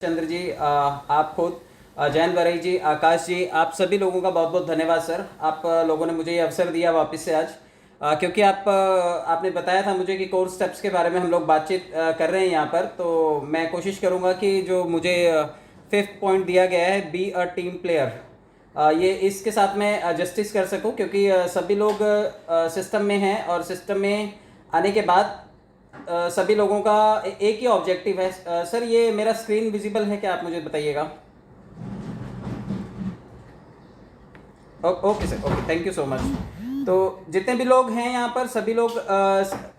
चंद्र जी, आप खुद, जयंत वरई जी, आकाश जी, आप सभी लोगों का बहुत बहुत धन्यवाद सर। आप लोगों ने मुझे ये अवसर दिया वापस से आज, क्योंकि आपने बताया था मुझे कि कोर स्टेप्स के बारे में हम लोग बातचीत कर रहे हैं यहाँ पर। तो मैं कोशिश करूँगा कि जो मुझे फिफ्थ पॉइंट दिया गया है, बी अ टीम प्लेयर, ये इसके साथ मैं जस्टिस कर सकूं, क्योंकि सभी लोग सिस्टम में हैं और सिस्टम में आने के बाद सभी लोगों का एक ही ऑब्जेक्टिव है। सर, ये मेरा स्क्रीन विजिबल है क्या, आप मुझे बताइएगा। Okay sir, okay, thank you so much. तो जितने भी लोग हैं यहाँ पर, सभी लोग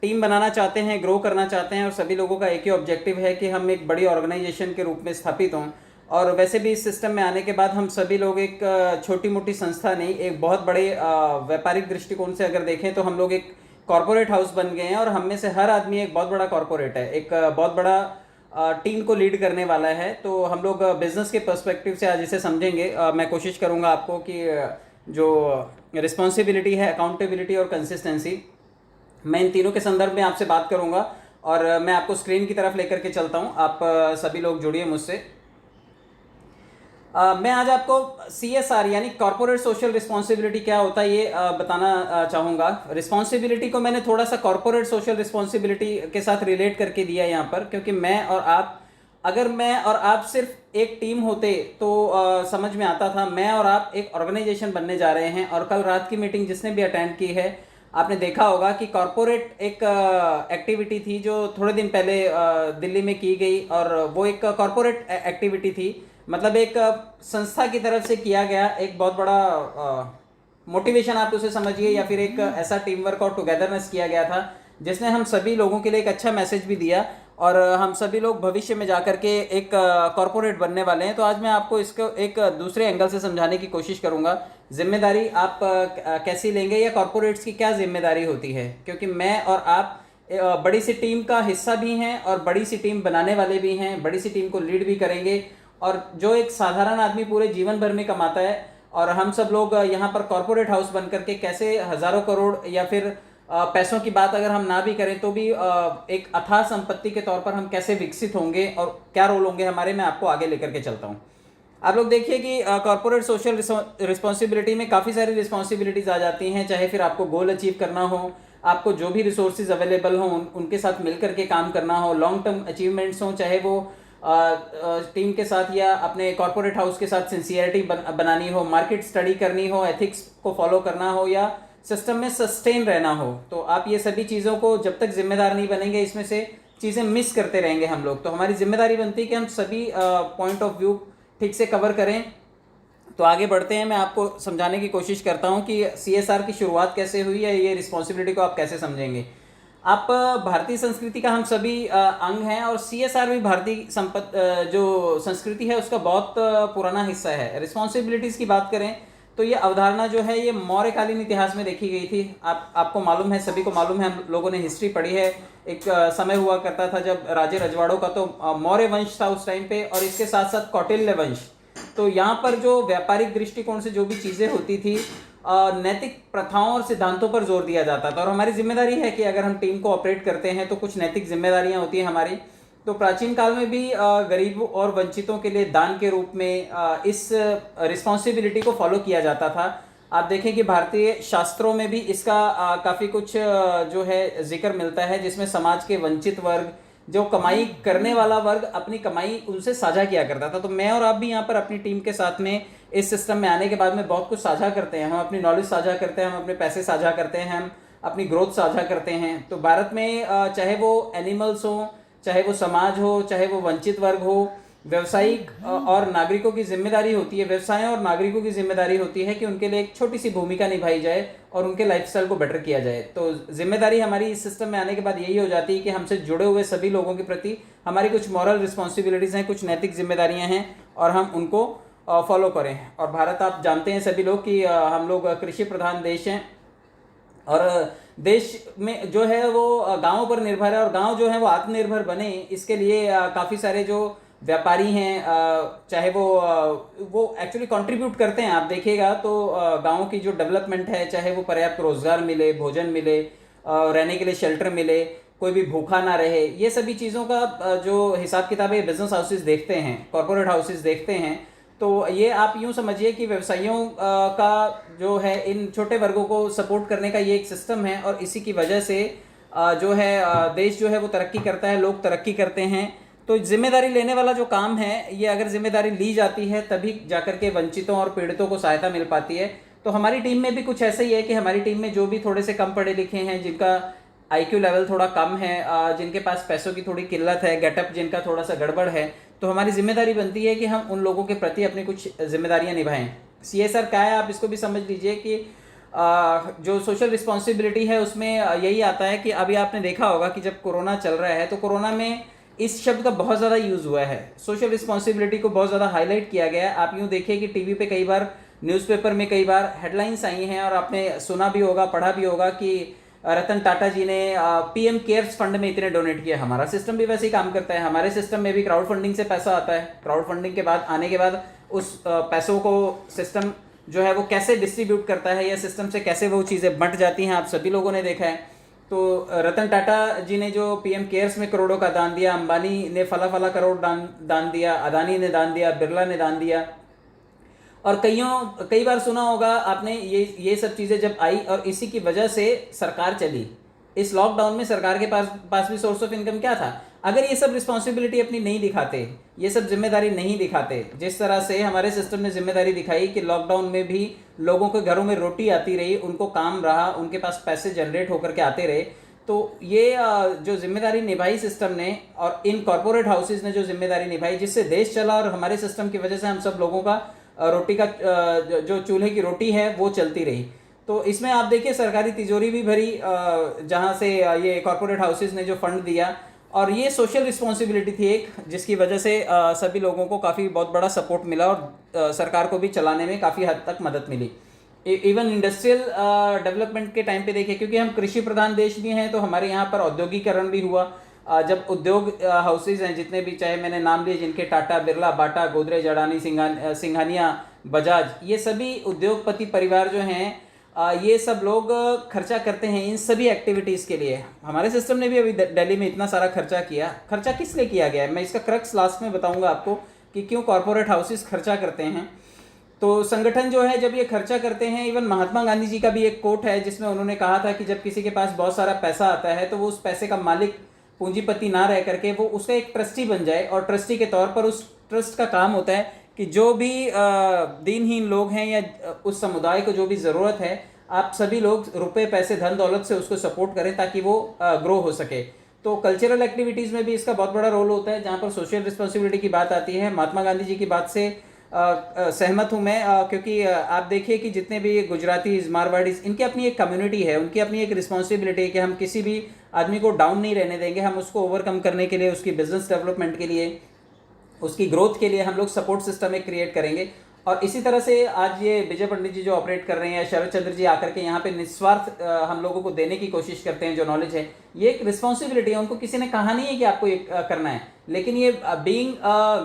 टीम बनाना चाहते हैं, ग्रो करना चाहते हैं, और सभी लोगों का एक ही ऑब्जेक्टिव है कि हम एक बड़ी ऑर्गेनाइजेशन के रूप में स्थापित हों। और वैसे भी इस सिस्टम में आने के बाद हम सभी लोग एक छोटी मोटी संस्था नहीं, एक बहुत बड़े व्यापारिक दृष्टिकोण से अगर देखें तो हम लोग एक कॉरपोरेट हाउस बन गए हैं, और हम में से हर आदमी एक बहुत बड़ा कॉरपोरेट है, एक बहुत बड़ा टीम को लीड करने वाला है। तो हम लोग बिजनेस के पर्सपेक्टिव से आज इसे समझेंगे। मैं कोशिश करूंगा आपको कि जो रिस्पॉन्सिबिलिटी है, अकाउंटेबिलिटी और कंसिस्टेंसी, मैं इन तीनों के संदर्भ में आपसे बात करूंगा। और मैं आपको स्क्रीन की तरफ लेकर के चलता हूं। आप सभी लोग जुड़िए मुझसे। मैं आज आपको CSR यानी कॉर्पोरेट सोशल रिस्पॉन्सिबिलिटी क्या होता है ये बताना चाहूँगा। रिस्पॉन्सिबिलिटी को मैंने थोड़ा सा कॉर्पोरेट सोशल रिस्पॉन्सिबिलिटी के साथ रिलेट करके दिया यहाँ पर, क्योंकि अगर मैं और आप सिर्फ एक टीम होते तो समझ में आता था। मैं और आप एक ऑर्गेनाइजेशन बनने जा रहे हैं, और कल रात की मीटिंग जिसने भी अटेंड की है, आपने देखा होगा कि कॉर्पोरेट एक एक्टिविटी थी जो थोड़े दिन पहले दिल्ली में की गई, और वो एक कॉर्पोरेट एक्टिविटी थी। मतलब एक संस्था की तरफ से किया गया एक बहुत बड़ा मोटिवेशन आप उसे समझिए, या फिर एक ऐसा टीम वर्क और टुगेदरनेस किया गया था जिसने हम सभी लोगों के लिए एक अच्छा मैसेज भी दिया। और हम सभी लोग भविष्य में जाकर के एक कॉरपोरेट बनने वाले हैं। तो आज मैं आपको इसको एक दूसरे एंगल से समझाने की कोशिश करूंगा। जिम्मेदारी आप कैसी लेंगे, या कॉरपोरेट्स की क्या जिम्मेदारी होती है, क्योंकि मैं और आप बड़ी सी टीम का हिस्सा भी हैं, और बड़ी सी टीम बनाने वाले भी हैं, बड़ी सी टीम को लीड भी करेंगे। और जो एक साधारण आदमी पूरे जीवन भर में कमाता है, और हम सब लोग यहाँ पर कॉरपोरेट हाउस बन करके कैसे हजारों करोड़, या फिर पैसों की बात अगर हम ना भी करें तो भी एक अथाह संपत्ति के तौर पर हम कैसे विकसित होंगे और क्या रोल होंगे हमारे, मैं आपको आगे लेकर के चलता हूँ। आप लोग देखिए कि कॉर्पोरेट सोशल रिस्पॉन्सिबिलिटी में काफ़ी सारी रिस्पॉन्सिबिलिटीज आ जाती हैं। चाहे फिर आपको गोल अचीव करना हो, आपको जो भी रिसोर्सेज अवेलेबल हों उनके साथ मिल करके काम करना हो, लॉन्ग टर्म अचीवमेंट्स हों, चाहे वो टीम के साथ या अपने कॉर्पोरेट हाउस के साथ सिंसियरिटी बनानी हो, मार्केट स्टडी करनी हो, एथिक्स को फॉलो करना हो, या सिस्टम में सस्टेन रहना हो, तो आप ये सभी चीज़ों को जब तक जिम्मेदार नहीं बनेंगे, इसमें से चीज़ें मिस करते रहेंगे हम लोग। तो हमारी जिम्मेदारी बनती है कि हम सभी पॉइंट ऑफ व्यू ठीक से कवर करें। तो आगे बढ़ते हैं, मैं आपको समझाने की कोशिश करता हूं कि CSR की शुरुआत कैसे हुई है, ये रिस्पॉन्सिबिलिटी को आप कैसे समझेंगे। आप भारतीय संस्कृति का हम सभी अंग हैं, और CSR भी भारतीय जो संस्कृति है उसका बहुत पुराना हिस्सा है। रिस्पॉन्सिबिलिटीज़ की बात करें तो ये अवधारणा जो है ये मौर्यकालीन इतिहास में देखी गई थी। आपको मालूम है, सभी को मालूम है, हम लोगों ने हिस्ट्री पढ़ी है। एक समय हुआ करता था जब राजे रजवाड़ों का तो मौर्य वंश था उस टाइम पे, और इसके साथ साथ कौटिल्य वंश। तो यहाँ पर जो व्यापारिक दृष्टिकोण से जो भी चीज़ें होती थी, नैतिक प्रथाओं और सिद्धांतों पर जोर दिया जाता था। और हमारी जिम्मेदारी है कि अगर हम टीम को ऑपरेट करते हैं तो कुछ नैतिक जिम्मेदारियां होती हैं हमारी। तो प्राचीन काल में भी गरीबों और वंचितों के लिए दान के रूप में इस रिस्पॉन्सिबिलिटी को फॉलो किया जाता था। आप देखें कि भारतीय शास्त्रों में भी इसका काफ़ी कुछ जो है जिक्र मिलता है, जिसमें समाज के वंचित वर्ग, जो कमाई करने वाला वर्ग, अपनी कमाई उनसे साझा किया करता था। तो मैं और आप भी यहाँ पर अपनी टीम के साथ में इस सिस्टम में आने के बाद में बहुत कुछ साझा करते हैं। हम अपनी नॉलेज साझा करते हैं, हम अपने पैसे साझा करते हैं, हम अपनी ग्रोथ साझा करते हैं। तो भारत में चाहे वो एनिमल्स हो, चाहे वो समाज हो, चाहे वो वंचित वर्ग हो, व्यवसायिक और नागरिकों की जिम्मेदारी होती है, व्यवसायों और नागरिकों की जिम्मेदारी होती है कि उनके लिए एक छोटी सी भूमिका निभाई जाए और उनके लाइफस्टाइल को बेटर किया जाए। तो जिम्मेदारी हमारी इस सिस्टम में आने के बाद यही हो जाती है कि हमसे जुड़े हुए सभी लोगों के प्रति हमारी कुछ मॉरल रिस्पॉन्सिबिलिटीज़ हैं, कुछ नैतिक जिम्मेदारियां हैं, और हम उनको फॉलो करें। और भारत, आप जानते हैं सभी लोग कि हम लोग कृषि प्रधान देश हैं, और देश में जो है वो गांवों पर निर्भर है, और गांव जो है वो आत्मनिर्भर बने, इसके लिए काफ़ी सारे जो व्यापारी हैं, चाहे वो एक्चुअली कंट्रीब्यूट करते हैं। आप देखिएगा तो गाँव की जो डेवलपमेंट है, चाहे वो पर्याप्त रोजगार मिले, भोजन मिले, रहने के लिए शेल्टर मिले, कोई भी भूखा ना रहे, ये सभी चीज़ों का जो हिसाब किताब है बिजनेस हाउसेस देखते हैं, कॉरपोरेट हाउसेस देखते हैं। तो ये आप यूँ समझिए कि व्यवसायियों का जो है इन छोटे वर्गों को सपोर्ट करने का ये एक सिस्टम है, और इसी की वजह से जो है देश जो है वो तरक्की करता है, लोग तरक्की करते हैं। तो जिम्मेदारी लेने वाला जो काम है, ये अगर जिम्मेदारी ली जाती है तभी जाकर के वंचितों और पीड़ितों को सहायता मिल पाती है। तो हमारी टीम में भी कुछ ऐसा ही है कि हमारी टीम में जो भी थोड़े से कम पढ़े लिखे हैं, जिनका आईक्यू लेवल थोड़ा कम है, जिनके पास पैसों की थोड़ी किल्लत है, गेटअप जिनका थोड़ा सा गड़बड़ है, तो हमारी जिम्मेदारी बनती है कि हम उन लोगों के प्रति अपनी कुछ जिम्मेदारियां निभाएं। सीएसआर क्या है, आप इसको भी समझ लीजिए कि जो सोशल रिस्पॉन्सिबिलिटी है उसमें यही आता है कि अभी आपने देखा होगा कि जब कोरोना चल रहा है तो कोरोना में इस शब्द का बहुत ज़्यादा यूज़ हुआ है, सोशल रिस्पॉन्सिबिलिटी को बहुत ज़्यादा हाईलाइट किया गया है। आप यूँ देखिए कि टीवी पे कई बार, न्यूज़पेपर में कई बार हेडलाइंस आई हैं, और आपने सुना भी होगा, पढ़ा भी होगा कि रतन टाटा जी ने पीएम केयर्स फंड में इतने डोनेट किए। हमारा सिस्टम भी वैसे ही काम करता है, हमारे सिस्टम में भी क्राउड फंडिंग से पैसा आता है। क्राउड फंडिंग के बाद आने के बाद उस पैसों को सिस्टम जो है वो कैसे डिस्ट्रीब्यूट करता है, या सिस्टम से कैसे वो चीज़ें बंट जाती हैं, आप सभी लोगों ने देखा है। तो रतन टाटा जी ने जो पीएम केयर्स में करोड़ों का दान दिया, अंबानी ने फला करोड़ दान दिया, अदानी ने दान दिया, बिरला ने दान दिया, और कई बार सुना होगा आपने ये सब चीज़ें जब आई, और इसी की वजह से सरकार चली। इस लॉकडाउन में सरकार के पास भी सोर्स ऑफ इनकम क्या था? अगर ये सब रिस्पॉन्सिबिलिटी अपनी नहीं दिखाते, ये सब जिम्मेदारी नहीं दिखाते, जिस तरह से हमारे सिस्टम ने जिम्मेदारी दिखाई कि लॉकडाउन में भी लोगों के घरों में रोटी आती रही, उनको काम रहा, उनके पास पैसे जनरेट होकर के आते रहे, तो ये जो जिम्मेदारी निभाई सिस्टम ने, और इन कॉरपोरेट हाउसेज ने जो जिम्मेदारी निभाई, जिससे देश चला, और हमारे सिस्टम की वजह से हम सब लोगों का रोटी का जो चूल्हे की रोटी है वो चलती रही। तो इसमें आप देखिए सरकारी तिजोरी भी भरी, जहाँ से ये कॉरपोरेट हाउसेज ने जो फंड दिया, और ये सोशल रिस्पॉन्सिबिलिटी थी एक, जिसकी वजह से सभी लोगों को काफ़ी बहुत बड़ा सपोर्ट मिला, और सरकार को भी चलाने में काफ़ी हद तक मदद मिली। इवन इंडस्ट्रियल डेवलपमेंट के टाइम पे देखिए, क्योंकि हम कृषि प्रधान देश भी हैं, तो हमारे यहाँ पर औद्योगिकरण भी हुआ। जब उद्योग हाउसेज हैं जितने भी, चाहे मैंने नाम लिए जिनके, टाटा, बिरला, बाटा, गोदरेज, अडानी, सिंघानिया, बजाज, ये सभी उद्योगपति परिवार जो हैं, ये सब लोग खर्चा करते हैं इन सभी एक्टिविटीज़ के लिए। हमारे सिस्टम ने भी अभी दिल्ली में इतना सारा खर्चा किया। खर्चा किस लिए किया गया है, मैं इसका क्रक्स लास्ट में बताऊंगा आपको कि क्यों कॉरपोरेट हाउसेस खर्चा करते हैं। तो संगठन जो है जब ये खर्चा करते हैं, इवन महात्मा गांधी जी का भी एक कोट है जिसमें उन्होंने कहा था कि जब किसी के पास बहुत सारा पैसा आता है तो वो उस पैसे का मालिक, पूंजीपति ना रह करके वो उसका एक ट्रस्टी बन जाए, और ट्रस्टी के तौर पर उस ट्रस्ट का काम होता है कि जो भी दीनहीन लोग हैं या उस समुदाय को जो भी ज़रूरत है, आप सभी लोग रुपए, पैसे, धन दौलत से उसको सपोर्ट करें ताकि वो ग्रो हो सके। तो कल्चरल एक्टिविटीज़ में भी इसका बहुत बड़ा रोल होता है, जहाँ पर सोशल रिस्पॉन्सिबिलिटी की बात आती है। महात्मा गांधी जी की बात से सहमत हूँ मैं, क्योंकि आप देखिए कि जितने भी गुजरातीज, मारवाड़ीज, इनकी अपनी एक कम्युनिटी है, उनकी अपनी एक रिस्पॉन्सिबिलिटी है कि हम किसी भी आदमी को डाउन नहीं रहने देंगे, हम उसको ओवरकम करने के लिए, उसकी बिजनेस डेवलपमेंट के लिए, उसकी ग्रोथ के लिए हम लोग सपोर्ट सिस्टम एक क्रिएट करेंगे। और इसी तरह से आज ये विजय पंडित जी जो ऑपरेट कर रहे हैं, शरद चंद्र जी आकर के यहाँ पे निस्वार्थ हम लोगों को देने की कोशिश करते हैं जो नॉलेज है, ये एक रिस्पॉन्सिबिलिटी है। उनको किसी ने कहा नहीं है कि आपको ये करना है, लेकिन ये बीइंग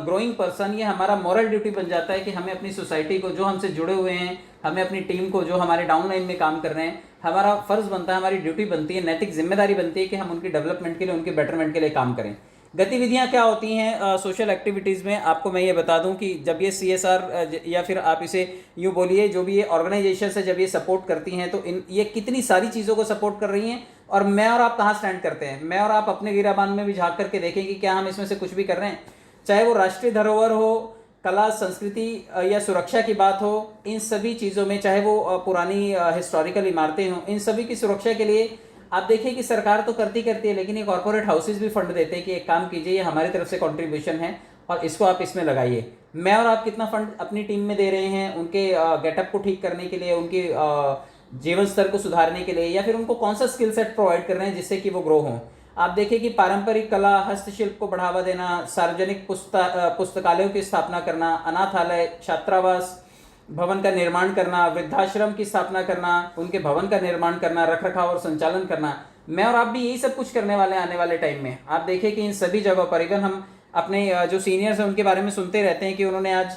ग्रोइंग पर्सन, ये हमारा मॉरल ड्यूटी बन जाता है कि हमें अपनी सोसाइटी को, जो हमसे जुड़े हुए हैं, हमें अपनी टीम को, जो हमारे डाउनलाइन में काम कर रहे हैं, हमारा फर्ज बनता है, हमारी ड्यूटी बनती है, नैतिक जिम्मेदारी बनती है कि हम उनकी डेवलपमेंट के लिए, उनके बेटरमेंट के लिए काम करें। गतिविधियां क्या होती हैं सोशल एक्टिविटीज़ में, आपको मैं ये बता दूं कि जब ये CSR या फिर आप इसे यूँ बोलिए, जो भी ये ऑर्गेनाइजेशन है जब ये सपोर्ट करती हैं, तो ये कितनी सारी चीज़ों को सपोर्ट कर रही हैं। और मैं और आप कहाँ स्टैंड करते हैं, मैं और आप अपने गिराबान में भी झाँक करके देखें कि क्या हम इसमें से कुछ भी कर रहे हैं। चाहे वो राष्ट्रीय धरोहर हो, कला संस्कृति या सुरक्षा की बात हो, इन सभी चीज़ों में, चाहे वो पुरानी हिस्टोरिकल इमारतें हों, इन सभी की सुरक्षा के लिए आप देखिए कि सरकार तो करती है, लेकिन ये कॉर्पोरेट हाउसेज भी फंड देते हैं कि एक काम कीजिए, ये हमारी तरफ से कंट्रीब्यूशन है और इसको आप इसमें लगाइए। मैं और आप कितना फंड अपनी टीम में दे रहे हैं उनके गेटअप को ठीक करने के लिए, उनके जीवन स्तर को सुधारने के लिए, या फिर उनको कौन सा स्किल सेट प्रोवाइड कर रहे हैं जिससे कि वो ग्रो हों। आप देखिए कि पारंपरिक कला, हस्तशिल्प को बढ़ावा देना, सार्वजनिक पुस्तकालयों की स्थापना करना, अनाथालय, छात्रावास भवन का निर्माण करना, वृद्धाश्रम की स्थापना करना, उनके भवन का निर्माण करना, रखरखाव और संचालन करना, मैं और आप भी यही सब कुछ करने वाले हैं आने वाले टाइम में। आप देखिए कि इन सभी जगहों पर, इवन हम अपने जो सीनियर्स हैं उनके बारे में सुनते रहते हैं कि उन्होंने आज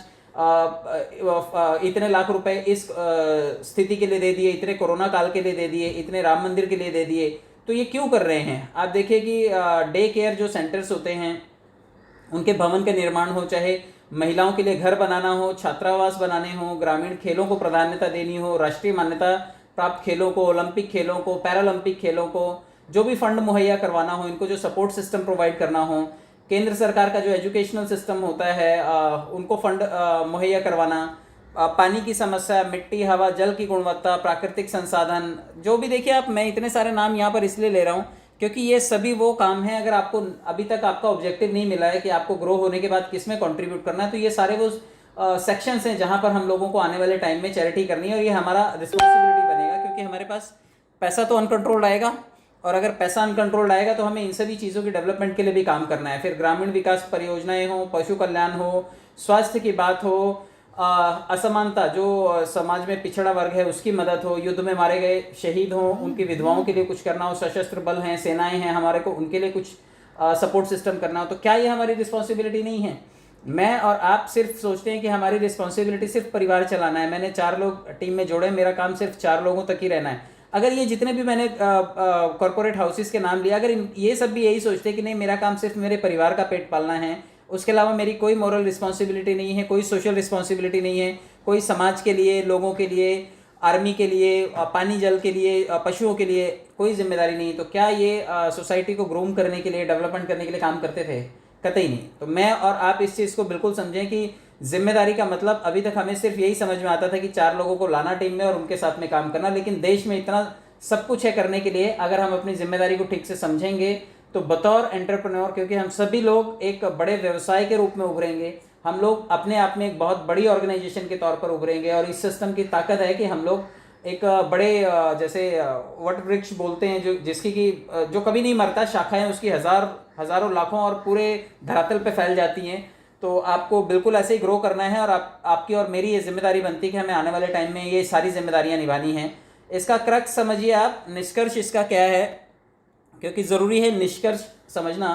इतने लाख रुपए इस स्थिति के लिए दे दिए, इतने कोरोना काल के लिए दे दिए, इतने राम मंदिर के लिए दे दिए। तो ये क्यों कर रहे हैं? आप देखिए कि डे केयर जो सेंटर्स होते हैं उनके भवन के निर्माण हो, चाहे महिलाओं के लिए घर बनाना हो, छात्रावास बनाने हो, ग्रामीण खेलों को प्राधान्यता देनी हो, राष्ट्रीय मान्यता प्राप्त खेलों को, ओलंपिक खेलों को, पैरालंपिक खेलों को, जो भी फंड मुहैया करवाना हो, इनको जो सपोर्ट सिस्टम प्रोवाइड करना हो, केंद्र सरकार का जो एजुकेशनल सिस्टम होता है उनको फंड मुहैया करवाना, पानी की समस्या, मिट्टी, हवा, जल की गुणवत्ता, प्राकृतिक संसाधन, जो भी देखिए आप, मैं इतने सारे नाम यहाँ पर इसलिए ले रहा हूँ क्योंकि ये सभी वो काम हैं, अगर आपको अभी तक आपका ऑब्जेक्टिव नहीं मिला है कि आपको ग्रो होने के बाद किस में कंट्रीब्यूट करना है, तो ये सारे वो सेक्शंस हैं जहाँ पर हम लोगों को आने वाले टाइम में चैरिटी करनी है और ये हमारा रिस्पॉन्सिबिलिटी बनेगा, क्योंकि हमारे पास पैसा तो अनकंट्रोल्ड आएगा और अगर पैसा अनकंट्रोल्ड आएगा तो हमें इन सभी चीज़ों की डेवलपमेंट के लिए भी काम करना है। फिर ग्रामीण विकास परियोजनाएं हो, पशु कल्याण हो, स्वास्थ्य की बात हो, असमानता जो समाज में पिछड़ा वर्ग है उसकी मदद हो, युद्ध में मारे गए शहीद हों उनकी विधवाओं के लिए कुछ करना हो, सशस्त्र बल हैं, सेनाएं हैं हमारे को, उनके लिए कुछ सपोर्ट सिस्टम करना हो, तो क्या ये हमारी रिस्पॉन्सिबिलिटी नहीं है? मैं और आप सिर्फ सोचते हैं कि हमारी रिस्पॉन्सिबिलिटी सिर्फ परिवार चलाना है, मैंने 4 लोग टीम में जोड़े, मेरा काम सिर्फ 4 लोगों तक ही रहना है। अगर ये जितने भी मैंने कॉरपोरेट हाउसेस के नाम लिया, अगर ये सब भी यही सोचते हैं कि नहीं मेरा काम सिर्फ मेरे परिवार का पेट पालना है, उसके अलावा मेरी कोई मॉरल रिस्पॉन्सिबिलिटी नहीं है, कोई सोशल रिस्पॉन्सिबिलिटी नहीं है, कोई समाज के लिए, लोगों के लिए, आर्मी के लिए, पानी जल के लिए, पशुओं के लिए कोई जिम्मेदारी नहीं, तो क्या ये सोसाइटी को ग्रूम करने के लिए, डेवलपमेंट करने के लिए काम करते थे? कतई नहीं। तो मैं और आप इस चीज़ को बिल्कुल समझें कि जिम्मेदारी का मतलब अभी तक हमें सिर्फ यही समझ में आता था कि 4 लोगों को लाना टीम में और उनके साथ में काम करना, लेकिन देश में इतना सब कुछ है करने के लिए, अगर हम अपनी जिम्मेदारी को ठीक से समझेंगे तो बतौर एंटरप्रेन्योर, क्योंकि हम सभी लोग एक बड़े व्यवसाय के रूप में उभरेंगे, हम लोग अपने आप में एक बहुत बड़ी ऑर्गेनाइजेशन के तौर पर उभरेंगे और इस सिस्टम की ताकत है कि हम लोग एक बड़े जैसे वट वृक्ष बोलते हैं जो जिसकी की जो कभी नहीं मरता, शाखाएं उसकी हज़ारों लाखों और पूरे धरातल पे फैल जाती हैं। तो आपको बिल्कुल ऐसे ही ग्रो करना है और आपकी और मेरी ये जिम्मेदारी बनती है कि हमें आने वाले टाइम में ये सारी जिम्मेदारियां निभानी हैं। इसका क्रक्स समझिए आप, निष्कर्ष इसका क्या है, क्योंकि ज़रूरी है निष्कर्ष समझना।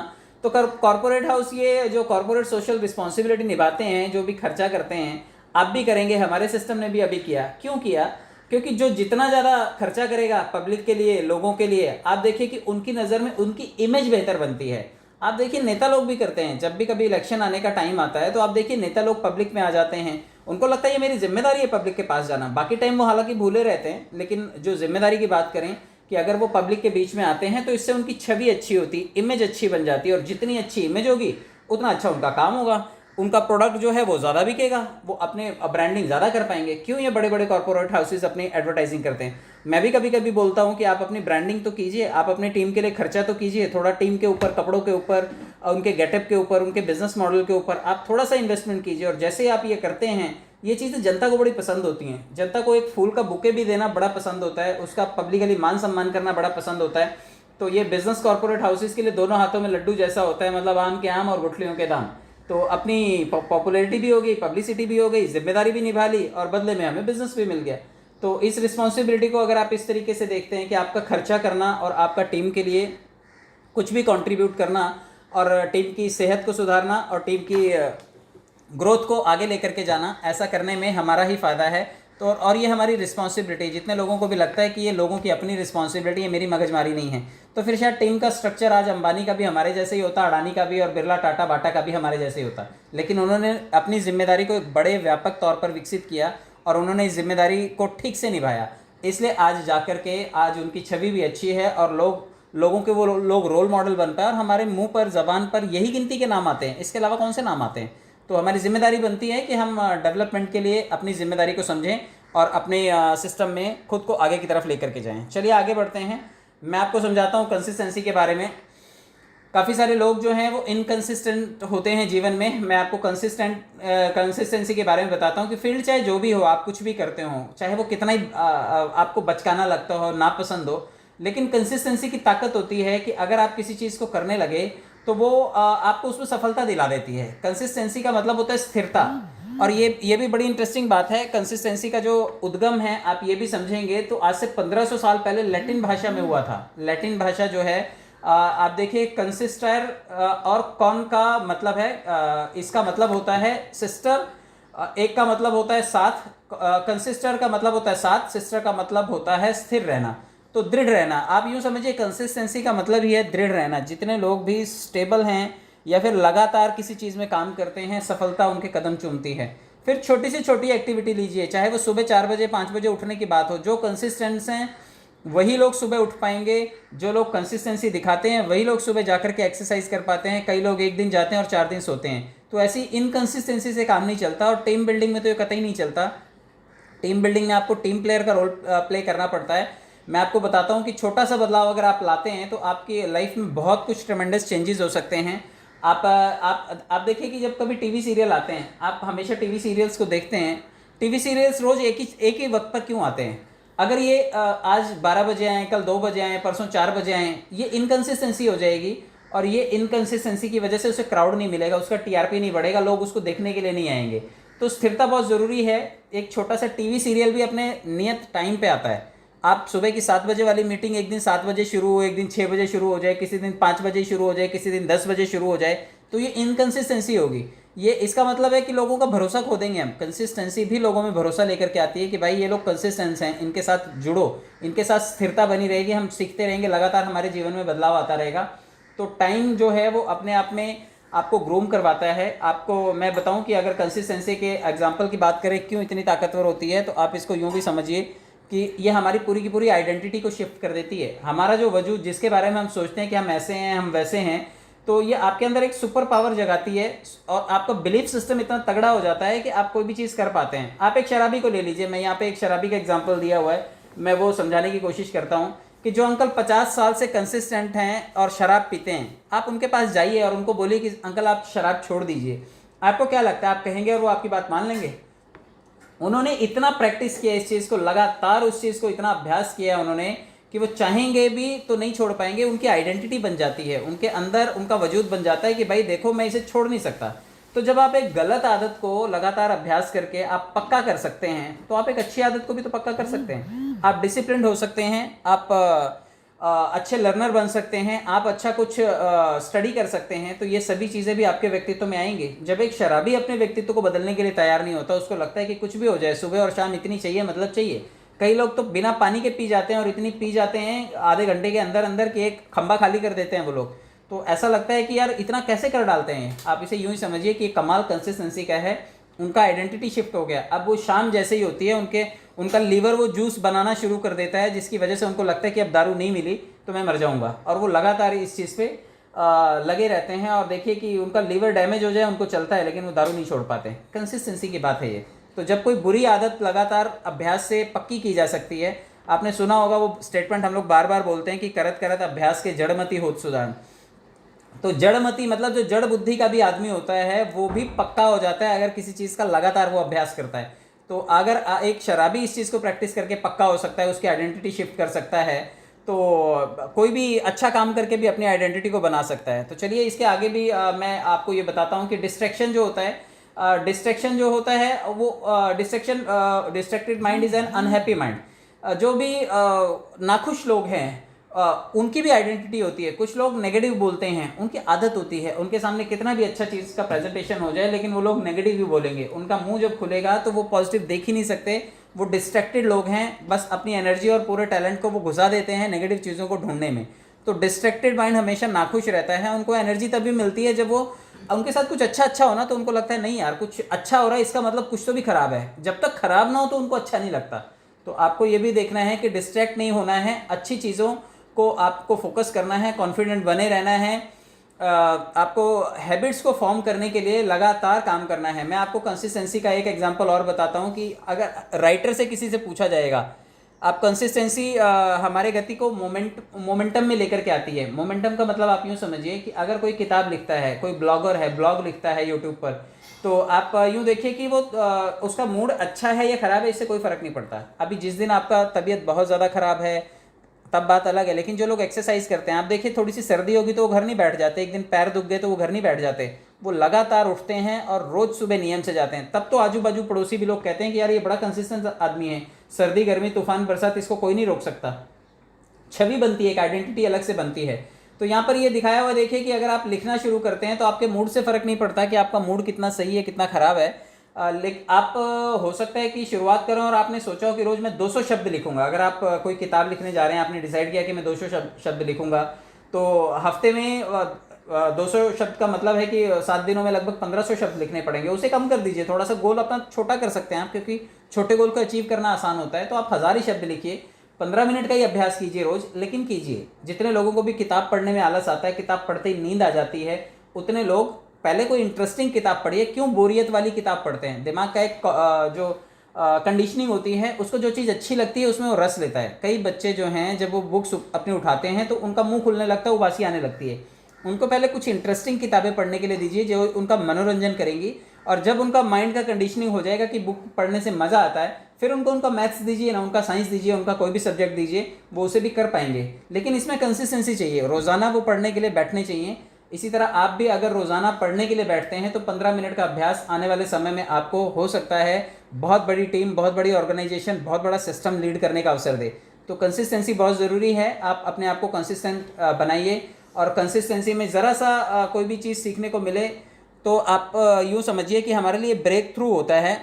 तो कॉरपोरेट हाउस ये जो कॉरपोरेट सोशल रिस्पॉन्सिबिलिटी निभाते हैं, जो भी खर्चा करते हैं, आप भी करेंगे, हमारे सिस्टम ने भी अभी किया। क्यों किया? क्योंकि जो जितना ज़्यादा खर्चा करेगा पब्लिक के लिए, लोगों के लिए, आप देखिए कि उनकी नज़र में उनकी इमेज बेहतर बनती है। आप देखिए नेता लोग भी करते हैं, जब भी कभी इलेक्शन आने का टाइम आता है तो आप देखिए नेता लोग पब्लिक में आ जाते हैं, उनको लगता है ये मेरी जिम्मेदारी है पब्लिक के पास जाना। बाकी टाइम वो हालांकि भूले रहते हैं, लेकिन जो जिम्मेदारी की बात करें कि अगर वो पब्लिक के बीच में आते हैं तो इससे उनकी छवि अच्छी होती, इमेज अच्छी बन जाती है, और जितनी अच्छी इमेज होगी उतना अच्छा उनका काम होगा, उनका प्रोडक्ट जो है वो ज़्यादा बिकेगा, वो अपने ब्रांडिंग ज़्यादा कर पाएंगे। क्यों ये बड़े बड़े कॉर्पोरेट हाउसेस अपनी एडवर्टाइजिंग करते हैं? मैं भी कभी कभी बोलता हूँ कि आप अपनी ब्रांडिंग तो कीजिए, आप अपनी टीम के लिए खर्चा तो कीजिए, थोड़ा टीम के ऊपर, कपड़ों के ऊपर, उनके गेटअप के ऊपर, उनके बिजनेस मॉडल के ऊपर आप थोड़ा सा इन्वेस्टमेंट कीजिए। और जैसे ही आप ये करते हैं, ये चीज़ें जनता को बड़ी पसंद होती हैं। जनता को एक फूल का बुके भी देना बड़ा पसंद होता है, उसका पब्लिकली मान सम्मान करना बड़ा पसंद होता है। तो ये बिजनेस कॉर्पोरेट हाउसेस के लिए दोनों हाथों में लड्डू जैसा होता है, मतलब आम के आम और गुठलियों के दाम। तो अपनी पॉपुलैरिटी भी हो गई, पब्लिसिटी भी हो गई, जिम्मेदारी भी निभा ली और बदले में हमें बिजनेस भी मिल गया। तो इस रिस्पॉन्सिबिलिटी को अगर आप इस तरीके से देखते हैं कि आपका खर्चा करना और आपका टीम के लिए कुछ भी कंट्रीब्यूट करना और टीम की सेहत को सुधारना और टीम की ग्रोथ को आगे लेकर के जाना, ऐसा करने में हमारा ही फ़ायदा है। तो और ये हमारी रिस्पॉन्सिबिलिटी, जितने लोगों को भी लगता है कि ये लोगों की अपनी रिस्पॉन्सिबिलिटी है, मेरी मगजमारी नहीं है, तो फिर शायद टीम का स्ट्रक्चर आज अंबानी का भी हमारे जैसे ही होता, अडानी का भी और बिरला, टाटा, बाटा का भी हमारे जैसे ही होता। लेकिन उन्होंने अपनी जिम्मेदारी को एक बड़े व्यापक तौर पर विकसित किया और उन्होंने इस जिम्मेदारी को ठीक से निभाया, इसलिए आज जाकर के आज उनकी छवि भी अच्छी है और लोगों के वो लोग रोल मॉडल बन पाए और हमारे मुंह पर, ज़बान पर यही गिनती के नाम आते हैं, इसके अलावा कौन से नाम आते हैं। तो हमारी जिम्मेदारी बनती है कि हम डेवलपमेंट के लिए अपनी जिम्मेदारी को समझें और अपने सिस्टम में खुद को आगे की तरफ लेकर के जाएं। चलिए आगे बढ़ते हैं। मैं आपको समझाता हूँ कंसिस्टेंसी के बारे में। काफ़ी सारे लोग जो हैं वो इनकंसिस्टेंट होते हैं जीवन में। मैं आपको कंसिस्टेंसी के बारे में बताता हूँ कि फील्ड चाहे जो भी हो, आप कुछ भी करते हो, चाहे वो कितना ही आपको बचकाना लगता हो, नापसंद हो, लेकिन कंसिस्टेंसी की ताकत होती है कि अगर आप किसी चीज़ को करने लगे तो वो आपको उसमें सफलता दिला देती है। कंसिस्टेंसी का मतलब होता है स्थिरता। और ये भी बड़ी इंटरेस्टिंग बात है। कंसिस्टेंसी का जो उद्गम है, आप ये भी समझेंगे तो आज से 1500 साल पहले लैटिन भाषा में हुआ था। लैटिन भाषा जो है, आप देखिए कंसिस्टर और कॉन का मतलब है, इसका मतलब होता है सिस्टर, एक का मतलब होता है साथ, कंसिस्टर का मतलब होता है साथ, सिस्टर का मतलब होता है स्थिर रहना। तो दृढ़ रहना, आप यूँ समझिए कंसिस्टेंसी का मतलब ही है दृढ़ रहना। जितने लोग भी स्टेबल हैं या फिर लगातार किसी चीज़ में काम करते हैं, सफलता उनके कदम चूमती है। फिर छोटी से छोटी एक्टिविटी लीजिए, चाहे वो सुबह 4 बजे 5 बजे उठने की बात हो। जो कंसिस्टेंस हैं वही लोग सुबह उठ पाएंगे, जो लोग कंसिस्टेंसी दिखाते हैं वही लोग सुबह जाकर के एक्सरसाइज कर पाते हैं। कई लोग एक दिन जाते हैं और 4 दिन सोते हैं। तो ऐसी इनकंसिस्टेंसी से काम नहीं चलता, और टीम बिल्डिंग में तो ये कतई नहीं चलता। टीम बिल्डिंग में आपको टीम प्लेयर का रोल प्ले करना पड़ता है। मैं आपको बताता हूँ कि छोटा सा बदलाव अगर आप लाते हैं तो आपकी लाइफ में बहुत कुछ ट्रेमेंडस चेंजेस हो सकते हैं। आप देखिए कि जब कभी टीवी सीरियल आते हैं, आप हमेशा टीवी सीरियल्स को देखते हैं। टीवी सीरियल्स रोज़ एक ही वक्त पर क्यों आते हैं? अगर ये आज 12 बजे आए, कल 2 बजे आए, परसों 4 बजे आए, ये इनकन्सिस्टेंसी हो जाएगी। और ये इनकन्सिस्टेंसी की वजह से उसे क्राउड नहीं मिलेगा, उसका टीआरपी नहीं बढ़ेगा, लोग उसको देखने के लिए नहीं आएंगे। तो स्थिरता बहुत ज़रूरी है। एक छोटा सा टीवी सीरियल भी अपने नियत टाइम पे आता है। आप सुबह की 7 बजे वाली मीटिंग एक दिन 7 बजे शुरू हो, एक दिन 6 बजे शुरू हो जाए, किसी दिन 5 बजे शुरू हो जाए, किसी दिन 10 बजे शुरू हो जाए, तो ये इनकन्सिस्टेंसी होगी। ये इसका मतलब है कि लोगों का भरोसा खो देंगे हम। कंसिस्टेंसी भी लोगों में भरोसा लेकर के आती है कि भाई ये लोग कंसिस्टेंस हैं, इनके साथ जुड़ो, इनके साथ स्थिरता बनी रहेगी, हम सीखते रहेंगे, लगातार हमारे जीवन में बदलाव आता रहेगा। तो टाइम जो है वो अपने आप में आपको ग्रूम करवाता है। आपको मैं बताऊं कि अगर कंसिस्टेंसी के एग्जांपल की बात करें क्यों इतनी ताकतवर होती है, तो आप इसको यूं भी समझिए कि ये हमारी पूरी की पूरी आइडेंटिटी को शिफ्ट कर देती है। हमारा जो वजूद, जिसके बारे में हम सोचते हैं कि हम ऐसे हैं, हम वैसे हैं, तो ये आपके अंदर एक सुपर पावर जगाती है और आपका बिलीफ सिस्टम इतना तगड़ा हो जाता है कि आप कोई भी चीज़ कर पाते हैं। आप एक शराबी को ले लीजिए, मैं यहाँ पे एक शराबी का एग्जाम्पल दिया हुआ है, मैं वो समझाने की कोशिश करता हूँ कि जो अंकल 50 साल से कंसिस्टेंट हैं और शराब पीते हैं, आप उनके पास जाइए और उनको बोलिए कि अंकल आप शराब छोड़ दीजिए। आपको क्या लगता है, आप कहेंगे और वो आपकी बात मान लेंगे? उन्होंने इतना प्रैक्टिस किया इस चीज़ को, लगातार उस चीज़ को इतना अभ्यास किया है उन्होंने कि वो चाहेंगे भी तो नहीं छोड़ पाएंगे। उनकी आइडेंटिटी बन जाती है, उनके अंदर उनका वजूद बन जाता है कि भाई देखो मैं इसे छोड़ नहीं सकता। तो जब आप एक गलत आदत को लगातार अभ्यास करके आप पक्का कर सकते हैं, तो आप एक अच्छी आदत को भी तो पक्का कर सकते हैं। आप डिसिप्लिन्ड हो सकते हैं, आप अच्छे लर्नर बन सकते हैं, आप अच्छा कुछ स्टडी कर सकते हैं। तो ये सभी चीज़ें भी आपके व्यक्तित्व में आएंगी। जब एक शराबी अपने व्यक्तित्व को बदलने के लिए तैयार नहीं होता, उसको लगता है कि कुछ भी हो जाए, सुबह और शाम इतनी चाहिए, मतलब चाहिए। कई लोग तो बिना पानी के पी जाते हैं और इतनी पी जाते हैं आधे घंटे के अंदर अंदर कि एक खंबा खाली कर देते हैं वो लोग। तो ऐसा लगता है कि यार इतना कैसे कर डालते हैं। आप इसे यूँ ही समझिए कि कमाल कंसिस्टेंसी का है। उनका आइडेंटिटी शिफ्ट हो गया। अब वो शाम जैसे ही होती है, उनका लीवर वो जूस बनाना शुरू कर देता है, जिसकी वजह से उनको लगता है कि अब दारू नहीं मिली तो मैं मर जाऊंगा, और वो लगातार इस चीज़ पे लगे रहते हैं। और देखिए कि उनका लीवर डैमेज हो जाए, उनको चलता है, लेकिन वो दारू नहीं छोड़ पाते। कंसिस्टेंसी की बात है ये। तो जब कोई बुरी आदत लगातार अभ्यास से पक्की की जा सकती है, आपने सुना होगा वो स्टेटमेंट हम लोग बार बार बोलते हैं कि करत करत अभ्यास के जड़मति होत सुजान। तो जड़मति मतलब जो जड़ बुद्धि का भी आदमी होता है वो भी पक्का हो जाता है अगर किसी चीज़ का लगातार वो अभ्यास करता है। तो अगर एक शराबी इस चीज़ को प्रैक्टिस करके पक्का हो सकता है, उसकी आइडेंटिटी शिफ्ट कर सकता है, तो कोई भी अच्छा काम करके भी अपनी आइडेंटिटी को बना सकता है। तो चलिए इसके आगे भी मैं आपको ये बताता हूँ कि डिस्ट्रैक्शन जो होता है, वो distracted mind is an unhappy mind. जो भी नाखुश लोग हैं उनकी भी आइडेंटिटी होती है। कुछ लोग नेगेटिव बोलते हैं, उनकी आदत होती है, उनके सामने कितना भी अच्छा चीज़ का प्रेजेंटेशन हो जाए लेकिन वो लोग नेगेटिव भी बोलेंगे। उनका मुंह जब खुलेगा तो वो पॉजिटिव देख ही नहीं सकते। वो डिस्ट्रैक्टेड लोग हैं, बस अपनी एनर्जी और पूरे टैलेंट को वो घुसा देते हैं नेगेटिव चीज़ों को ढूंढने में। तो डिस्ट्रैक्टेड माइंड हमेशा नाखुश रहता है। उनको एनर्जी तभी मिलती है जब वो उनके साथ कुछ अच्छा हो ना, तो उनको लगता है नहीं यार कुछ अच्छा हो रहा है, इसका मतलब कुछ तो भी खराब है। जब तक खराब ना हो तो उनको अच्छा नहीं लगता। तो आपको ये भी देखना है कि डिस्ट्रैक्ट नहीं होना है, अच्छी चीज़ों को आपको फोकस करना है, कॉन्फिडेंट बने रहना है। आपको हैबिट्स को फॉर्म करने के लिए लगातार काम करना है। मैं आपको कंसिस्टेंसी का एक एग्जांपल और बताता हूँ कि अगर राइटर से किसी से पूछा जाएगा, आप कंसिस्टेंसी हमारे गति को मोमेंटम में लेकर के आती है। मोमेंटम का मतलब आप यूँ समझिए कि अगर कोई किताब लिखता है, कोई ब्लॉगर है, ब्लॉग लिखता है यूट्यूब पर, तो आप यूँ देखिए कि वो उसका मूड अच्छा है या ख़राब है, इससे कोई फ़र्क नहीं पड़ता। अभी जिस दिन आपका तबीयत बहुत ज़्यादा ख़राब है तब बात अलग है। लेकिन जो लोग एक्सरसाइज करते हैं, आप देखिए थोड़ी सी सर्दी होगी तो वो घर नहीं बैठ जाते, एक दिन पैर दुख गए तो वो घर नहीं बैठ जाते, वो लगातार उठते हैं और रोज़ सुबह नियम से जाते हैं। तब तो आजू बाजू पड़ोसी भी लोग कहते हैं कि यार ये बड़ा कंसिस्टेंट आदमी है, सर्दी गर्मी तूफान बरसात इसको कोई नहीं रोक सकता। छवि बनती है, एक आइडेंटिटी अलग से बनती है। तो यहाँ पर ये दिखाया हुआ देखिए कि अगर आप लिखना शुरू करते हैं तो आपके मूड से फ़र्क नहीं पड़ता कि आपका मूड कितना सही है कितना ख़राब है। लेकिन आप हो सकता है कि शुरुआत करें और आपने सोचा हो कि रोज़ मैं 200 शब्द लिखूंगा। अगर आप कोई किताब लिखने जा रहे हैं, आपने डिसाइड किया कि मैं 200 शब्द लिखूंगा, तो हफ्ते में 200 शब्द का मतलब है कि 7 दिनों में लगभग 1500 शब्द लिखने पड़ेंगे। उसे कम कर दीजिए, थोड़ा सा गोल अपना छोटा कर सकते हैं आप, क्योंकि छोटे गोल को अचीव करना आसान होता है। तो आप 1000 ही शब्द लिखिए, 15 मिनट का ही अभ्यास कीजिए रोज, लेकिन कीजिए। जितने लोगों को भी किताब पढ़ने में आलस आता है, किताब पढ़ते ही नींद आ जाती है, उतने लोग पहले कोई इंटरेस्टिंग किताब पढ़िए। क्यों बोरियत वाली किताब पढ़ते हैं? दिमाग का एक जो कंडीशनिंग होती है, उसको जो चीज़ अच्छी लगती है उसमें वो रस लेता है। कई बच्चे जो हैं जब वो बुक्स अपनी उठाते हैं तो उनका मुंह खुलने लगता है, उबासी आने लगती है। उनको पहले कुछ इंटरेस्टिंग किताबें पढ़ने के लिए दीजिए जो उनका मनोरंजन करेंगी, और जब उनका माइंड का कंडीशनिंग हो जाएगा कि बुक पढ़ने से मज़ा आता है, फिर उनको उनका मैथ्स दीजिए ना, उनका साइंस दीजिए, उनका कोई भी सब्जेक्ट दीजिए, वो उसे भी कर पाएंगे। लेकिन इसमें कंसिस्टेंसी चाहिए, रोज़ाना वो पढ़ने के लिए बैठने चाहिए। इसी तरह आप भी अगर रोज़ाना पढ़ने के लिए बैठते हैं तो 15 मिनट का अभ्यास आने वाले समय में आपको हो सकता है बहुत बड़ी टीम, बहुत बड़ी ऑर्गेनाइजेशन, बहुत बड़ा सिस्टम लीड करने का अवसर दे। तो कंसिस्टेंसी बहुत ज़रूरी है। आप अपने आप को कंसिस्टेंट बनाइए, और कंसिस्टेंसी में ज़रा सा कोई भी चीज़ सीखने को मिले तो आप यूँ समझिए कि हमारे लिए ब्रेक थ्रू होता है।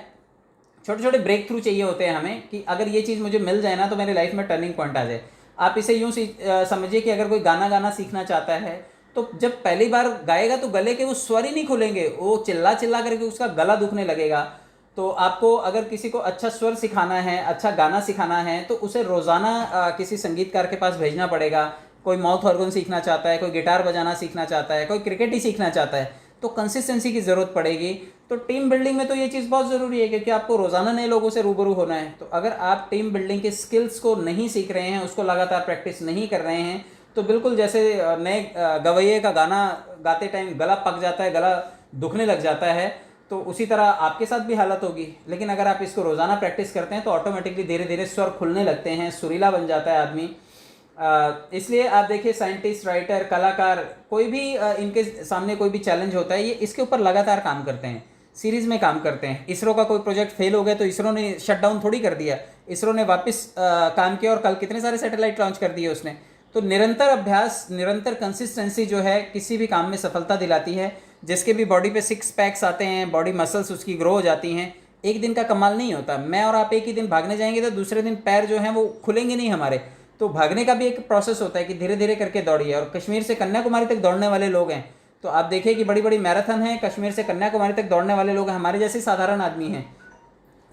छोटे छोटे ब्रेक थ्रू चाहिए होते हैं हमें, कि अगर ये चीज़ मुझे मिल जाए ना तो मेरी लाइफ में टर्निंग पॉइंट आ जाए। आप इसे यूँ समझिए कि अगर कोई गाना सीखना चाहता है, तो जब पहली बार गाएगा तो गले के वो स्वर ही नहीं खुलेंगे, वो चिल्ला चिल्ला करके उसका गला दुखने लगेगा। तो आपको अगर किसी को अच्छा स्वर सिखाना है, अच्छा गाना सिखाना है, तो उसे रोज़ाना किसी संगीतकार के पास भेजना पड़ेगा। कोई माउथ ऑर्गन सीखना चाहता है, कोई गिटार बजाना सीखना चाहता है, कोई क्रिकेट ही सीखना चाहता है, तो कंसिस्टेंसी की ज़रूरत पड़ेगी। तो टीम बिल्डिंग में तो ये चीज़ बहुत ज़रूरी है, क्योंकि आपको रोज़ाना नए लोगों से रूबरू होना है। तो अगर आप टीम बिल्डिंग के स्किल्स को नहीं सीख रहे हैं, उसको लगातार प्रैक्टिस नहीं कर रहे हैं, तो बिल्कुल जैसे नए गवैये का गाना गाते टाइम गला पक जाता है, गला दुखने लग जाता है, तो उसी तरह आपके साथ भी हालत होगी। लेकिन अगर आप इसको रोज़ाना प्रैक्टिस करते हैं तो ऑटोमेटिकली धीरे धीरे स्वर खुलने लगते हैं, सुरीला बन जाता है आदमी। इसलिए आप देखिए, साइंटिस्ट, राइटर, कलाकार, कोई भी इनके सामने कोई भी चैलेंज होता है, ये इसके ऊपर लगातार काम करते हैं, सीरीज में काम करते हैं। इसरो का कोई प्रोजेक्ट फेल हो गया तो इसरो ने शट डाउन थोड़ी कर दिया, इसरो ने वापस काम किया और कल कितने सारे सैटेलाइट लॉन्च कर दिए उसने। तो निरंतर अभ्यास, निरंतर कंसिस्टेंसी जो है किसी भी काम में सफलता दिलाती है। जिसके भी बॉडी पे 6 पैक्स आते हैं, बॉडी मसल्स उसकी ग्रो हो जाती हैं, एक दिन का कमाल नहीं होता। मैं और आप एक ही दिन भागने जाएंगे तो दूसरे दिन पैर जो हैं वो खुलेंगे नहीं हमारे। तो भागने का भी एक प्रोसेस होता है कि धीरे धीरे करके दौड़िए। और कश्मीर से कन्याकुमारी तक दौड़ने वाले लोग हैं, तो आप देखिए कि बड़ी बड़ी मैराथन है, कश्मीर से कन्याकुमारी तक दौड़ने वाले लोग हैं, हमारे जैसे साधारण आदमी हैं,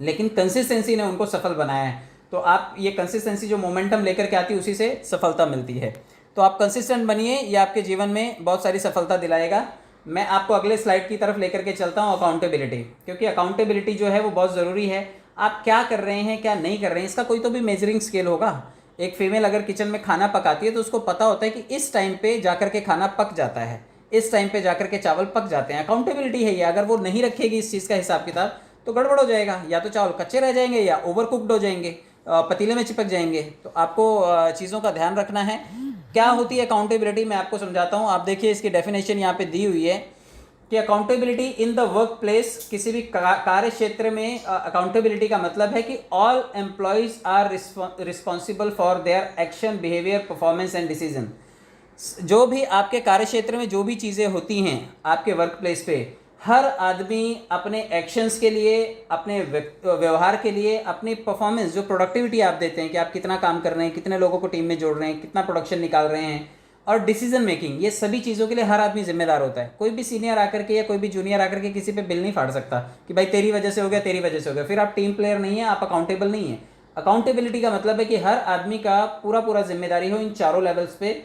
लेकिन कंसिस्टेंसी ने उनको सफल बनाया है। तो आप ये कंसिस्टेंसी जो मोमेंटम लेकर के आती है, उसी से सफलता मिलती है। तो आप कंसिस्टेंट बनिए, ये आपके जीवन में बहुत सारी सफलता दिलाएगा। मैं आपको अगले स्लाइड की तरफ लेकर के चलता हूँ, अकाउंटेबिलिटी। क्योंकि अकाउंटेबिलिटी जो है वो बहुत ज़रूरी है। आप क्या कर रहे हैं, क्या नहीं कर रहे हैं, इसका कोई तो भी मेजरिंग स्केल होगा। एक फीमेल अगर किचन में खाना पकाती है तो उसको पता होता है कि इस टाइम पे जाकर के खाना पक जाता है, इस टाइम पे जाकर के चावल पक जाते हैं। अकाउंटेबिलिटी है ये। अगर वो नहीं रखेगी इस चीज़ का हिसाब किताब तो गड़बड़ हो जाएगा, या तो चावल कच्चे रह जाएंगे या ओवर कुक्ड हो जाएंगे, पतीले में चिपक जाएंगे। तो आपको चीज़ों का ध्यान रखना है। क्या होती है अकाउंटेबिलिटी, मैं आपको समझाता हूँ। आप देखिए इसकी डेफिनेशन यहाँ पे दी हुई है कि accountability in the work place, किसी भी कार्य क्षेत्र में अकाउंटेबिलिटी का मतलब है कि all employees are responsible for their action, behaviour, performance and decision. जो भी आपके कार्य क्षेत्र में जो भी चीज़ें होती हैं आपके वर्क प्लेस पे, हर आदमी अपने एक्शंस के लिए, अपने व्यवहार के लिए, अपनी परफॉर्मेंस, जो प्रोडक्टिविटी आप देते हैं कि आप कितना काम कर रहे हैं, कितने लोगों को टीम में जोड़ रहे हैं, कितना प्रोडक्शन निकाल रहे हैं, और डिसीजन मेकिंग, ये सभी चीज़ों के लिए हर आदमी जिम्मेदार होता है। कोई भी सीनियर आकर के या कोई भी जूनियर आकर के किसी पे बिल नहीं फाड़ सकता कि भाई तेरी वजह से हो गया, तेरी वजह से हो गया। फिर आप टीम प्लेयर नहीं है, आप अकाउंटेबल नहीं है। अकाउंटेबिलिटी का मतलब है कि हर आदमी का पूरा पूरा जिम्मेदारी हो इन चारों लेवल्स पे।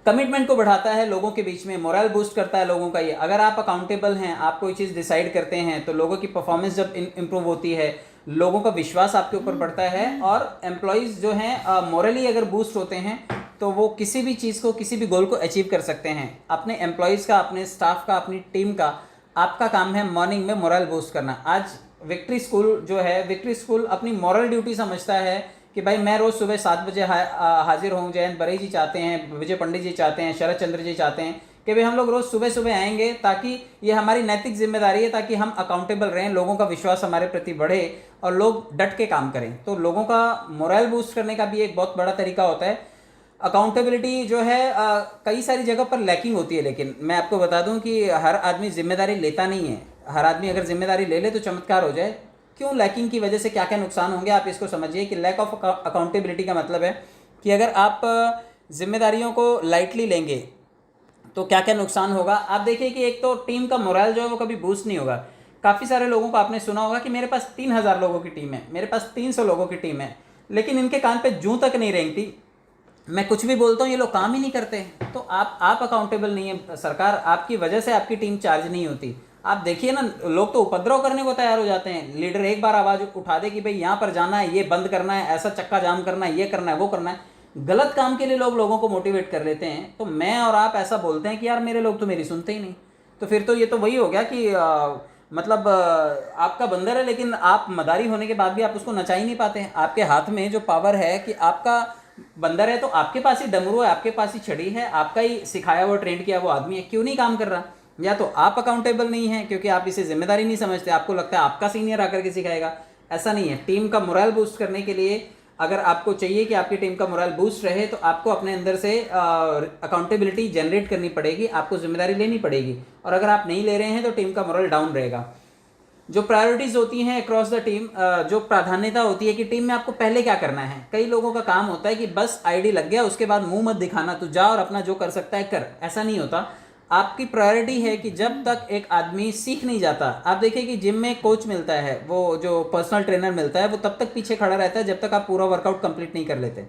कमिटमेंट को बढ़ाता है लोगों के बीच में, मोरल बूस्ट करता है लोगों का। ये अगर आप अकाउंटेबल हैं, आप कोई चीज़ डिसाइड करते हैं, तो लोगों की परफॉर्मेंस जब इंप्रूव होती है, लोगों का विश्वास आपके ऊपर बढ़ता है, और एम्प्लॉयज़ जो हैं मोरली अगर बूस्ट होते हैं तो वो किसी भी चीज़ को, किसी भी गोल को अचीव कर सकते हैं। अपने एम्प्लॉयज़ का, अपने स्टाफ का, अपनी टीम का, आपका काम है मॉर्निंग में मोरल बूस्ट करना। आज विक्ट्री स्कूल जो है, विक्ट्री स्कूल अपनी मॉरल ड्यूटी समझता है कि भाई मैं रोज़ सुबह 7 बजे हाजिर हूँ। जयंत बरई जी चाहते हैं, विजय पंडित जी चाहते हैं, शरद चंद्र जी चाहते हैं कि भाई हम लोग रोज़ सुबह सुबह आएंगे, ताकि ये हमारी नैतिक जिम्मेदारी है, ताकि हम अकाउंटेबल रहें, लोगों का विश्वास हमारे प्रति बढ़े और लोग डट के काम करें। तो लोगों का मोरल बूस्ट करने का भी एक बहुत बड़ा तरीका होता है। अकाउंटेबिलिटी जो है कई सारी जगह पर लैकिंग होती है, लेकिन मैं आपको बता दूं कि हर आदमी जिम्मेदारी लेता नहीं है। हर आदमी अगर जिम्मेदारी ले ले तो चमत्कार हो जाए। क्यों? लैकिंग की वजह से क्या क्या नुकसान होंगे आप इसको समझिए कि लैक ऑफ अकाउंटेबिलिटी का मतलब है कि अगर आप जिम्मेदारियों को लाइटली लेंगे तो क्या क्या नुकसान होगा। आप देखिए कि एक तो टीम का मोरल जो है वो कभी बूस्ट नहीं होगा। काफ़ी सारे लोगों को आपने सुना होगा कि मेरे पास 3000 लोगों की टीम है, मेरे पास 300 लोगों की टीम है, लेकिन इनके कान पे जूं तक नहीं रेंगती, मैं कुछ भी बोलता हूँ ये लोग काम ही नहीं करते। तो आप अकाउंटेबल नहीं है, सरकार आपकी वजह से आपकी टीम चार्ज नहीं होती। आप देखिए ना, लोग तो उपद्रव करने को तैयार हो जाते हैं। लीडर एक बार आवाज़ उठा दे कि भाई यहाँ पर जाना है, ये बंद करना है, ऐसा चक्का जाम करना है, ये करना है, वो करना है, गलत काम के लिए लोग लोगों को मोटिवेट कर लेते हैं। तो मैं और आप ऐसा बोलते हैं कि यार मेरे लोग तो मेरी सुनते ही नहीं। तो फिर तो ये तो वही हो गया कि मतलब आपका बंदर है लेकिन आप मदारी होने के बाद भी आप उसको नचा ही नहीं पाते हैं। आपके हाथ में जो पावर है कि आपका बंदर है तो आपके पास ही डमरू है, आपके पास ही छड़ी है, आपका ही सिखाया हुआ ट्रेंड किया वो आदमी है, क्यों नहीं काम कर रहा? या तो आप अकाउंटेबल नहीं है क्योंकि आप इसे जिम्मेदारी नहीं समझते, आपको लगता है आपका सीनियर आकर के सिखाएगा। ऐसा नहीं है। टीम का मोरल बूस्ट करने के लिए अगर आपको चाहिए कि आपकी टीम का मोरल बूस्ट रहे तो आपको अपने अंदर से अकाउंटेबिलिटी जनरेट करनी पड़ेगी, आपको जिम्मेदारी लेनी पड़ेगी। और अगर आप नहीं ले रहे हैं तो टीम का मोरल डाउन रहेगा। जो प्रायोरिटीज़ होती हैं अक्रॉस द टीम, जो प्राधान्यता होती है कि टीम में आपको पहले क्या करना है। कई लोगों का काम होता है कि बस आईडी लग गया उसके बाद मुंह मत दिखाना, तू जा और अपना जो कर सकता है कर। ऐसा नहीं होता। आपकी प्रायोरिटी है कि जब तक एक आदमी सीख नहीं जाता, आप देखिए कि जिम में कोच मिलता है, वो जो पर्सनल ट्रेनर मिलता है, वो तब तक पीछे खड़ा रहता है जब तक आप पूरा वर्कआउट कंप्लीट नहीं कर लेते।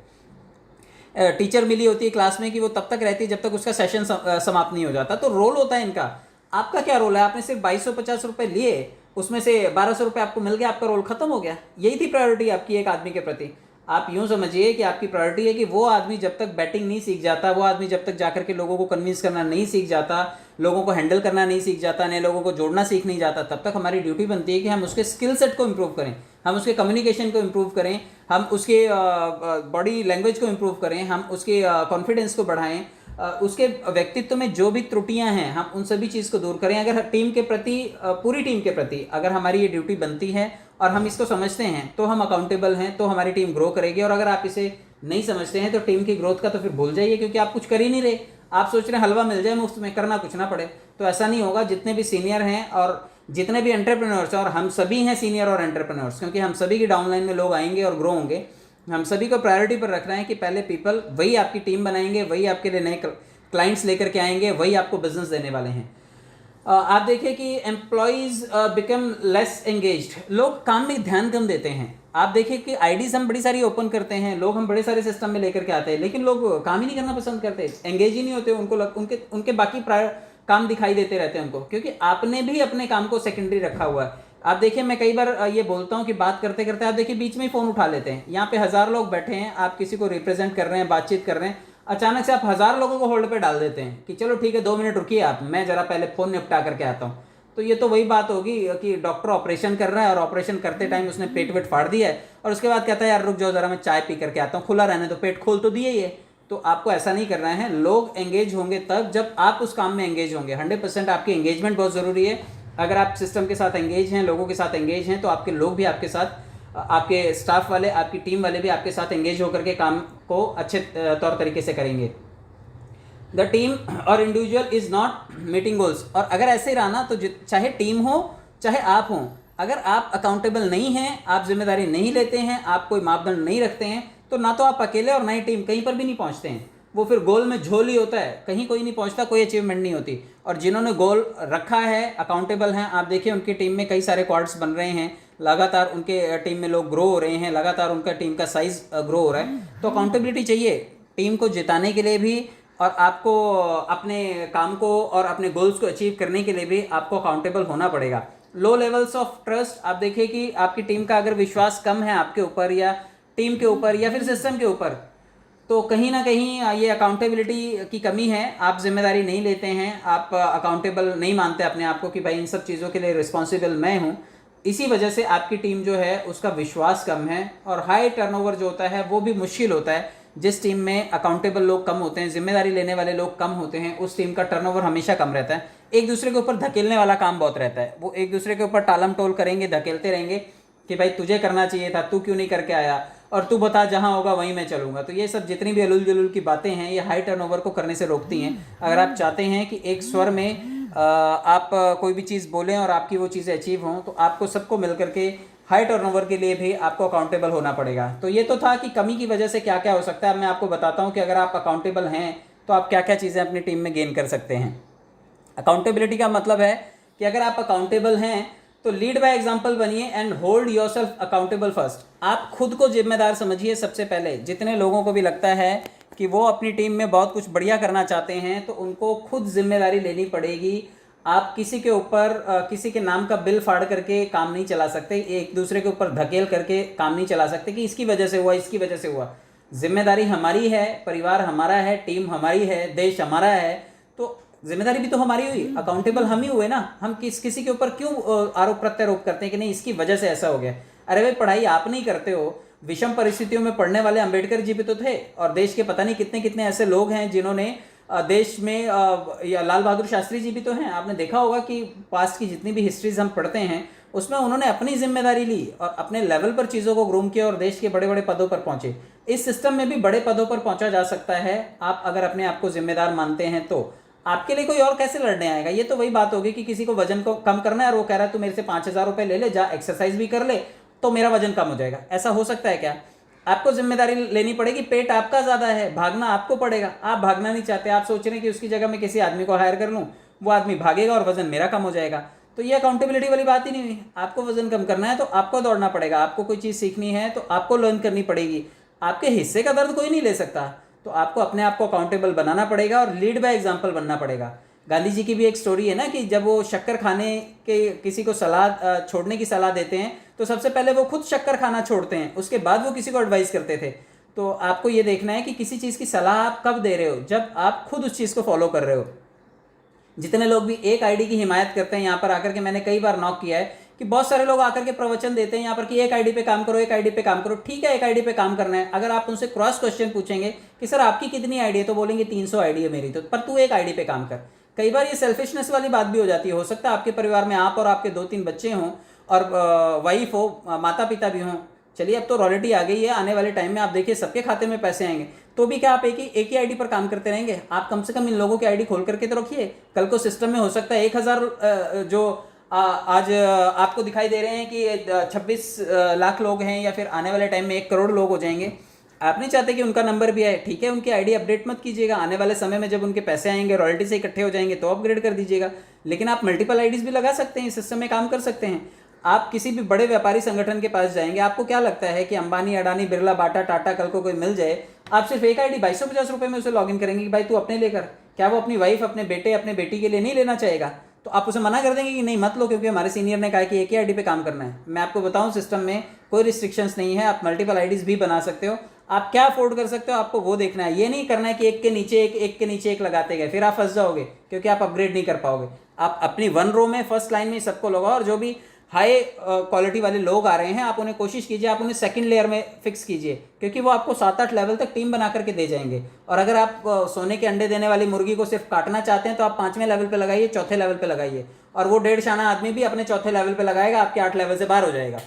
टीचर मिली होती है क्लास में कि वो तब तक रहती है जब तक उसका सेशन समाप्त नहीं हो जाता। तो रोल होता है इनका। आपका क्या रोल है? आपने सिर्फ 2250 रुपये लिए, उसमें से 1200 रुपये आपको मिल गया, आपका रोल खत्म हो गया। यही थी प्रायोरिटी आपकी एक आदमी के प्रति। आप यूँ समझिए कि आपकी प्रायोरिटी है कि वो आदमी जब तक बैटिंग नहीं सीख जाता, वो आदमी जब तक जाकर के लोगों को कन्विंस करना नहीं सीख जाता, लोगों को हैंडल करना नहीं सीख जाता, नए लोगों को जोड़ना सीख नहीं जाता, तब तक हमारी ड्यूटी बनती है कि हम उसके स्किल सेट को इम्प्रूव करें, हम उसके कम्युनिकेशन को इम्प्रूव करें, हम उसके बॉडी लैंग्वेज को इम्प्रूव करें, हम उसके कॉन्फिडेंस को बढ़ाएं, उसके व्यक्तित्व में जो भी त्रुटियां हैं हम उन सभी चीज़ को दूर करें। अगर टीम के प्रति, पूरी टीम के प्रति अगर हमारी ये ड्यूटी बनती है और हम इसको समझते हैं तो हम अकाउंटेबल हैं, तो हमारी टीम ग्रो करेगी। और अगर आप इसे नहीं समझते हैं तो टीम की ग्रोथ का तो फिर भूल जाइए, क्योंकि आप कुछ कर ही नहीं रहे। आप सोच रहे हैं हलवा मिल जाए मुफ्त में, करना कुछ ना पड़े। तो ऐसा नहीं होगा। जितने भी सीनियर हैं और जितने भी एंटरप्रेन्योर्स हैं, और हम सभी हैं सीनियर और एंटरप्रेन्योर्स, क्योंकि हम सभी की डाउनलाइन में लोग आएंगे और ग्रो होंगे, हम सभी को प्रायोरिटी पर रखना है कि पहले पीपल, वही आपकी टीम बनाएंगे, वही आपके लिए नए क्लाइंट्स लेकर के आएंगे, वही आपको बिजनेस देने वाले हैं। आप देखिए कि एम्प्लॉयज़ बिकम लेस एंगेज्ड, लोग काम में ध्यान कम देते हैं। आप देखिए कि आईडीज हम बड़ी सारी ओपन करते हैं, लोग हम बड़े सारे सिस्टम में लेकर के आते हैं, लेकिन लोग काम ही नहीं करना पसंद करते, एंगेज ही नहीं होते। उनके बाकी काम दिखाई देते रहते हैं उनको, क्योंकि आपने भी अपने काम को सेकेंडरी रखा हुआ है। आप देखिए, मैं कई बार ये बोलता हूँ कि बात करते करते आप देखिए बीच में ही फ़ोन उठा लेते हैं। यहाँ पे 1000 लोग बैठे हैं, आप किसी को रिप्रेजेंट कर रहे हैं, बातचीत कर रहे हैं, अचानक से आप 1000 लोगों को होल्ड पे डाल देते हैं कि चलो ठीक है 2 मिनट रुकिए आप, मैं ज़रा पहले फ़ोन निपटा करके आता हूँ। तो ये तो वही बात होगी कि डॉक्टर ऑपरेशन कर रहा है और ऑपरेशन करते टाइम उसने पेट वेट फाड़ दिया है और उसके बाद कहता है यार रुक जाओ ज़रा मैं चाय पी करके आता हूँ, खुला रहने तो, पेट खोल तो दिए ही है। तो आपको ऐसा नहीं करना है। लोग एंगेज होंगे तब जब आप उस काम में एंगेज होंगे। 100% आपकी एंगेजमेंट बहुत ज़रूरी है। अगर आप सिस्टम के साथ एंगेज हैं, लोगों के साथ एंगेज हैं, तो आपके लोग भी आपके साथ, आपके स्टाफ वाले, आपकी टीम वाले भी आपके साथ एंगेज होकर के काम को अच्छे तौर तरीके से करेंगे। द टीम और individual is not meeting goals. और अगर ऐसे ही रहा ना तो चाहे टीम हो चाहे आप हों, अगर आप अकाउंटेबल नहीं हैं, आप जिम्मेदारी नहीं लेते हैं, आप कोई मापदंड नहीं रखते हैं, तो ना तो आप अकेले और ना ही टीम कहीं पर भी नहीं पहुंचते हैं। वो फिर गोल में झोल ही होता है, कहीं कोई नहीं पहुंचता, कोई अचीवमेंट नहीं होती। और जिन्होंने गोल रखा है, अकाउंटेबल हैं, आप देखिए उनकी टीम में कई सारे क्वाड्स बन रहे हैं, लगातार उनके टीम में लोग ग्रो हो रहे हैं, लगातार उनका टीम का साइज ग्रो हो रहा है। तो अकाउंटेबिलिटी चाहिए टीम को जिताने के लिए भी, और आपको अपने काम को और अपने गोल्स को अचीव करने के लिए भी आपको अकाउंटेबल होना पड़ेगा। लो लेवल्स ऑफ ट्रस्ट, आप देखिए कि आपकी टीम का अगर विश्वास कम है आपके ऊपर या टीम के ऊपर या फिर सिस्टम के ऊपर, तो कहीं ना कहीं ये अकाउंटेबिलिटी की कमी है। आप जिम्मेदारी नहीं लेते हैं, आप अकाउंटेबल नहीं मानते अपने आप को कि भाई इन सब चीज़ों के लिए रिस्पॉन्सिबल मैं हूँ। इसी वजह से आपकी टीम जो है उसका विश्वास कम है, और हाई टर्नओवर जो होता है वो भी मुश्किल होता है। जिस टीम में अकाउंटेबल लोग कम होते हैं, जिम्मेदारी लेने वाले लोग कम होते हैं, उस टीम का टर्नओवर हमेशा कम रहता है। एक दूसरे के ऊपर धकेलने वाला काम बहुत रहता है। वो एक दूसरे के ऊपर टालम टोल करेंगे, धकेलते रहेंगे कि भाई तुझे करना चाहिए था, तू क्यों नहीं करके आया, और तू बता जहाँ होगा वहीं मैं चलूँगा। तो ये सब जितनी भी अलुल जुलुल की बातें हैं, ये हाई टर्नओवर को करने से रोकती हैं। अगर आप चाहते हैं कि एक स्वर में आप कोई भी चीज़ बोलें और आपकी वो चीज़ें अचीव हों, तो आपको सबको मिल करके हाई टर्नओवर के लिए भी आपको अकाउंटेबल होना पड़ेगा। तो ये तो था कि कमी की वजह से क्या क्या हो सकता है। अब मैं आपको बताता हूँ कि अगर आप अकाउंटेबल हैं तो आप क्या क्या चीज़ें अपनी टीम में गेन कर सकते हैं। अकाउंटेबिलिटी का मतलब है कि अगर आप अकाउंटेबल हैं तो लीड बाय एग्जांपल बनिए and hold yourself accountable first. आप खुद को जिम्मेदार समझिए सबसे पहले। जितने लोगों को भी लगता है कि वो अपनी टीम में बहुत कुछ बढ़िया करना चाहते हैं तो उनको खुद जिम्मेदारी लेनी पड़ेगी। आप किसी के ऊपर किसी के नाम का बिल फाड़ करके काम नहीं चला सकते, एक दूसरे के ऊपर धकेल करके काम नहीं चला सकते कि इसकी वजह से हुआ, इसकी वजह से हुआ। जिम्मेदारी हमारी है, परिवार हमारा है, टीम हमारी है, देश हमारा है, तो जिम्मेदारी भी तो हमारी हुई, अकाउंटेबल हम ही हुए ना। हम किसी के ऊपर क्यों आरोप प्रत्यारोप करते हैं कि नहीं इसकी वजह से ऐसा हो गया। अरे भाई पढ़ाई आप नहीं करते हो, विषम परिस्थितियों में पढ़ने वाले अंबेडकर जी भी तो थे, और देश के पता नहीं कितने कितने ऐसे लोग हैं जिन्होंने देश में या लाल बहादुर शास्त्री जी भी तो हैं। आपने देखा होगा कि पास्ट की जितनी भी हिस्ट्रीज हम पढ़ते हैं उसमें उन्होंने अपनी जिम्मेदारी ली और अपने लेवल पर चीज़ों को ग्रूम किया और देश के बड़े बड़े पदों पर पहुंचे। इस सिस्टम में भी बड़े पदों पर पहुंचा जा सकता है आप अगर अपने आप को जिम्मेदार मानते हैं तो। आपके लिए कोई और कैसे लड़ने आएगा। ये तो वही बात होगी कि किसी को वजन को कम करना है और वो कह रहा है तू मेरे से 5,000 रुपये ले ले, जा एक्सरसाइज भी कर ले तो मेरा वजन कम हो जाएगा। ऐसा हो सकता है क्या। आपको जिम्मेदारी लेनी पड़ेगी, पेट आपका ज़्यादा है, भागना आपको पड़ेगा। आप भागना नहीं चाहते, आप सोच रहे हैं कि उसकी जगह मैं किसी आदमी को हायर कर लूँ, वो आदमी भागेगा और वजन मेरा कम हो जाएगा। तो ये अकाउंटेबिलिटी वाली बात ही नहीं हुई। आपको वजन कम करना है तो आपको दौड़ना पड़ेगा, आपको कोई चीज़ सीखनी है तो आपको लर्न करनी पड़ेगी। आपके हिस्से का दर्द कोई नहीं ले सकता, तो आपको अपने आप को अकाउंटेबल बनाना पड़ेगा और लीड बाय एग्जाम्पल बनना पड़ेगा। गांधी जी की भी एक स्टोरी है ना कि जब वो शक्कर खाने के किसी को सलाह छोड़ने की सलाह देते हैं तो सबसे पहले वो खुद शक्कर खाना छोड़ते हैं, उसके बाद वो किसी को एडवाइस करते थे। तो आपको ये देखना है कि किसी चीज़ की सलाह आप कब दे रहे हो, जब आप खुद उस चीज़ को फॉलो कर रहे हो। जितने लोग भी एक आईडी की हिमायत करते हैं यहाँ पर आकर के, मैंने कई बार नॉक किया है कि बहुत सारे लोग आकर के प्रवचन देते हैं यहाँ पर कि एक आईडी पे काम करो, एक आईडी पे काम करो। ठीक है, एक आईडी पे काम करना है। अगर आप उनसे क्रॉस क्वेश्चन पूछेंगे कि सर आपकी कितनी आईडी है, तो बोलेंगे 300 आईडी है मेरी, तो पर तू एक आईडी पे काम कर। कई बार ये सेल्फिशनेस वाली बात भी हो जाती है। हो सकता है आपके परिवार में आप और आपके 2-3 बच्चे हों और वाइफ हो, माता पिता भी हों। चलिए अब तो रॉयल्टी आ गई है, आने वाले टाइम में आप देखिए सबके खाते में पैसे आएंगे, तो भी क्या आप एक ही आईडी पर काम करते रहेंगे। आप कम से कम इन लोगों की आईडी खोल करके तो रखिए। कल को सिस्टम में हो सकता है 1,000 जो आज आपको दिखाई दे रहे हैं कि 26 लाख लोग हैं, या फिर आने वाले टाइम में 1 करोड़ लोग हो जाएंगे। आप नहीं चाहते कि उनका नंबर भी आए, ठीक है, उनकी आईडी अपडेट मत कीजिएगा। आने वाले समय में जब उनके पैसे आएंगे, रॉयल्टी से इकट्ठे हो जाएंगे, तो अपग्रेड कर दीजिएगा। लेकिन आप मल्टीपल आईडीज भी लगा सकते हैं, सिस्टम में काम कर सकते हैं। आप किसी भी बड़े व्यापारी संगठन के पास जाएंगे, आपको क्या लगता है कि अंबानी, अडानी, बिरला, बाटा, टाटा कल को कोई मिल जाए, आप सिर्फ एक आईडी 250 रुपये में उसे लॉगिन करेंगे कि भाई तू अपने लेकर। क्या वो अपनी वाइफ, अपने बेटे, अपने बेटी के लिए नहीं लेना चाहेगा? तो आप उसे मना कर देंगे कि नहीं मत लो, क्योंकि हमारे सीनियर ने कहा कि एक ही आईडी पे काम करना है। मैं आपको बताऊं सिस्टम में कोई रिस्ट्रिक्शंस नहीं है, आप मल्टीपल आईडीज भी बना सकते हो। आप क्या अफोर्ड कर सकते हो आपको वो देखना है। ये नहीं करना है कि एक के नीचे एक के नीचे एक लगाते गए, फिर आप फंस जाओगे क्योंकि आप अपग्रेड नहीं कर पाओगे। आप अपनी 1 रो में फर्स्ट लाइन में सबको लगाओ, और जो भी हाई क्वालिटी वाले लोग आ रहे हैं आप उन्हें कोशिश कीजिए, आप उन्हें सेकंड लेयर में फिक्स कीजिए, क्योंकि वो आपको 7-8 लेवल तक टीम बना करके दे जाएंगे। और अगर आप सोने के अंडे देने वाली मुर्गी को सिर्फ काटना चाहते हैं तो आप 5वें लेवल पे लगाइए, 4थे लेवल पे लगाइए, और वो 1.5 शाना आदमी भी अपने 4थे लेवल पे लगाएगा, आपके 8 लेवल से बाहर हो जाएगा।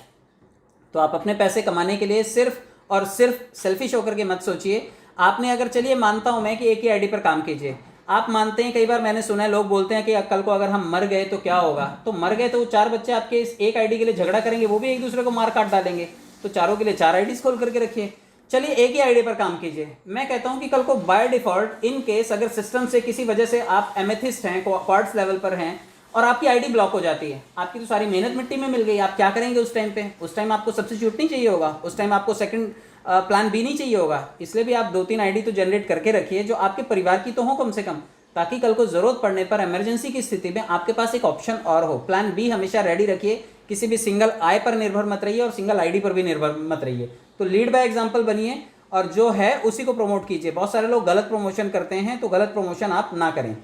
तो आप अपने पैसे कमाने के लिए सिर्फ और सिर्फ सेल्फिश होकर के मत सोचिए। आपने अगर, चलिए मानता हूं मैं कि एक ही आईडी पर काम कीजिए, आप मानते हैं, कई बार मैंने सुना है लोग बोलते हैं कि कल को अगर हम मर गए तो क्या होगा। तो मर गए तो वो 4 बच्चे आपके इस एक आईडी के लिए झगड़ा करेंगे, वो भी एक दूसरे को मार काट डालेंगे। तो चारों के लिए 4 आईडीज खोल करके रखिए। चलिए एक ही आईडी पर काम कीजिए। मैं कहता हूं कि कल को बाय डिफॉल्ट इन केस अगर सिस्टम से किसी वजह से आप एमेथिस्ट हैं, क्वार्ट्ज लेवल पर हैं और आपकी आईडी ब्लॉक हो जाती है, आपकी तो सारी मेहनत मिट्टी में मिल गई, आप क्या करेंगे उस टाइम पे? उस टाइम आपको सब्स्टिट्यूट नहीं चाहिए होगा, उस टाइम आपको सेकंड प्लान बी नहीं चाहिए होगा। इसलिए भी आप 2-3 आईडी तो जनरेट करके रखिए जो आपके परिवार की तो हो कम से कम, ताकि कल को जरूरत पड़ने पर, इमरजेंसी की स्थिति में आपके पास एक ऑप्शन और हो। प्लान बी हमेशा रेडी रखिए। किसी भी सिंगल आय पर निर्भर मत रहिए और सिंगल आईडी पर भी निर्भर मत रहिए। तो लीड बाय एग्जांपल बनिए और जो है उसी को प्रमोट कीजिए। बहुत सारे लोग गलत प्रमोशन करते हैं, तो गलत प्रमोशन आप ना करें।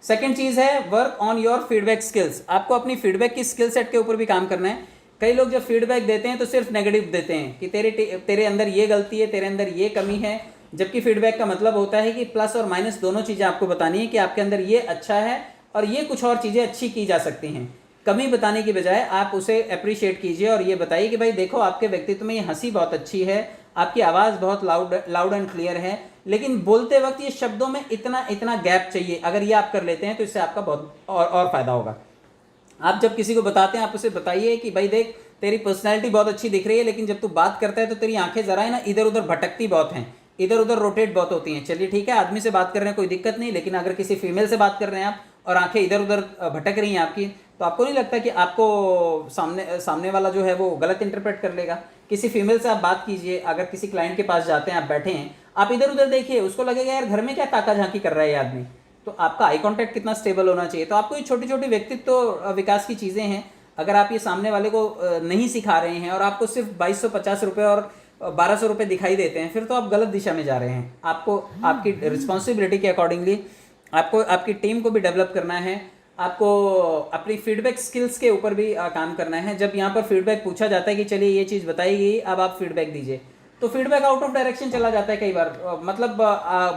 सेकंड चीज़ है work on your feedback skills. आपको अपनी फीडबैक की स्किल सेट के ऊपर भी काम करना है। कई लोग जब फीडबैक देते हैं तो सिर्फ नेगेटिव देते हैं कि तेरे अंदर ये गलती है, तेरे अंदर ये कमी है, जबकि फीडबैक का मतलब होता है कि प्लस और माइनस दोनों चीज़ें आपको बतानी है कि आपके अंदर ये अच्छा है और ये कुछ और चीज़ें अच्छी की जा सकती हैं। कमी बताने की बजाय आप उसे अप्रिशिएट कीजिए और ये बताइए कि भाई देखो आपके व्यक्तित्व में ये हंसी बहुत अच्छी है, आपकी आवाज़ बहुत लाउड एंड क्लियर है, लेकिन बोलते वक्त ये शब्दों में इतना इतना गैप चाहिए। अगर ये आप कर लेते हैं तो इससे आपका बहुत और फायदा होगा। आप जब किसी को बताते हैं, आप उसे बताइए कि भाई देख, तेरी पर्सनैलिटी बहुत अच्छी दिख रही है, लेकिन जब तू बात करता है तो तेरी आंखें जरा है ना इधर उधर भटकती बहुत हैं, इधर उधर रोटेट बहुत होती हैं। चलिए ठीक है, आदमी से बात कर रहे हैं कोई दिक्कत नहीं, लेकिन अगर किसी फीमेल से बात कर रहे हैं आप और आंखें इधर उधर भटक रही हैं आपकी, तो आपको नहीं लगता कि आपको सामने वाला जो है वो गलत इंटरप्रेट कर लेगा? किसी फीमेल से आप बात कीजिए, अगर किसी क्लाइंट के पास जाते हैं, आप बैठे हैं, आप इधर उधर देखिए, उसको लगेगा यार घर में क्या ताका झांकी कर रहा है ये आदमी। तो आपका आई कांटेक्ट कितना स्टेबल होना चाहिए। तो आपको ये छोटी छोटी व्यक्तित्व विकास की चीज़ें हैं, अगर आप ये सामने वाले को नहीं सिखा रहे हैं और आपको सिर्फ 2250 रुपये और 1200 रुपये दिखाई देते हैं, फिर तो आप गलत दिशा में जा रहे हैं। आपको आपकी रिस्पॉन्सिबिलिटी के अकॉर्डिंगली आपको आपकी टीम को भी डेवलप करना है, आपको अपनी फीडबैक स्किल्स के ऊपर भी काम करना है। जब यहाँ पर फीडबैक पूछा जाता है कि चलिए ये चीज़ बताई गई, अब आप फीडबैक दीजिए, तो फीडबैक आउट ऑफ डायरेक्शन चला जाता है कई बार। मतलब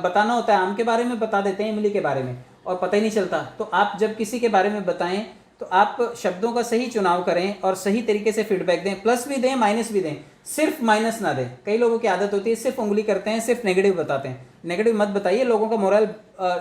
बताना होता है, आम के बारे में बता देते हैं, इमली के बारे में, और पता ही नहीं चलता। तो आप जब किसी के बारे में बताएं तो आप शब्दों का सही चुनाव करें और सही तरीके से फीडबैक दें, प्लस भी दें माइनस भी दें, सिर्फ माइनस ना दें। कई लोगों की आदत होती है सिर्फ उंगली करते हैं, सिर्फ नेगेटिव बताते हैं। नेगेटिव मत बताइए, लोगों का मोरल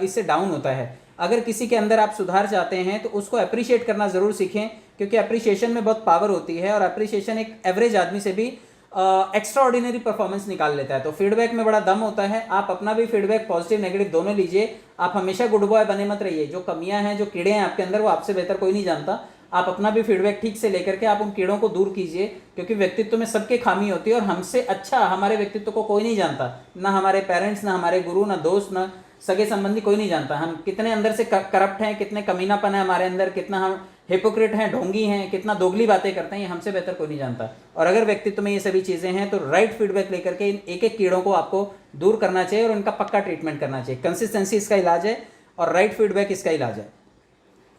इससे डाउन होता है। अगर किसी के अंदर आप सुधार चाहते हैं तो उसको अप्रिशिएट करना ज़रूर सीखें, क्योंकि अप्रिशिएशन में बहुत पावर होती है, और अप्रिशिएशन एक एवरेज आदमी से भी एक्स्ट्रा ऑर्डिनरी परफॉर्मेंस निकाल लेता है। तो फीडबैक में बड़ा दम होता है। आप अपना भी फीडबैक पॉजिटिव नेगेटिव दोनों लीजिए। आप हमेशा गुड बॉय बने मत रहिए। जो कमियां हैं, जो कीड़े हैं आपके अंदर, वो आपसे बेहतर कोई नहीं जानता। आप अपना भी फीडबैक ठीक से लेकर के आप उन कीड़ों को दूर कीजिए, क्योंकि व्यक्तित्व में सबके खामी होती है, और हमसे अच्छा हमारे व्यक्तित्व को कोई नहीं जानता, ना हमारे पेरेंट्स, ना हमारे गुरु, ना दोस्त, ना सगे संबंधी, कोई नहीं जानता हम कितने अंदर से करप्ट हैं, कितने कमीनापन है हमारे अंदर, कितना हम हिपोक्रेट हैं, ढोंगी हैं, कितना दोगली बातें करते हैं, ये हमसे बेहतर कोई नहीं जानता। और अगर व्यक्तित्व में ये सभी चीज़ें हैं तो राइट फीडबैक लेकर के इन एक एक कीड़ों को आपको दूर करना चाहिए और इनका पक्का ट्रीटमेंट करना चाहिए। कंसिस्टेंसी इसका इलाज है और राइट फीडबैक इसका इलाज है।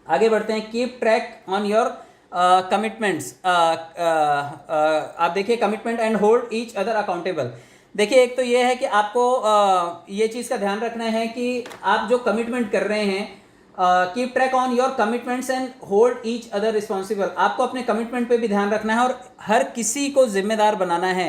आगे बढ़ते हैं। Keep track on your commitments. आप देखिए, commitment and hold each other accountable. देखिए, एक तो ये है कि आपको ये चीज़ का ध्यान रखना है कि आप जो कमिटमेंट कर रहे हैं, keep track on your commitments and hold each other responsible. आपको अपने कमिटमेंट पे भी ध्यान रखना है और हर किसी को जिम्मेदार बनाना है।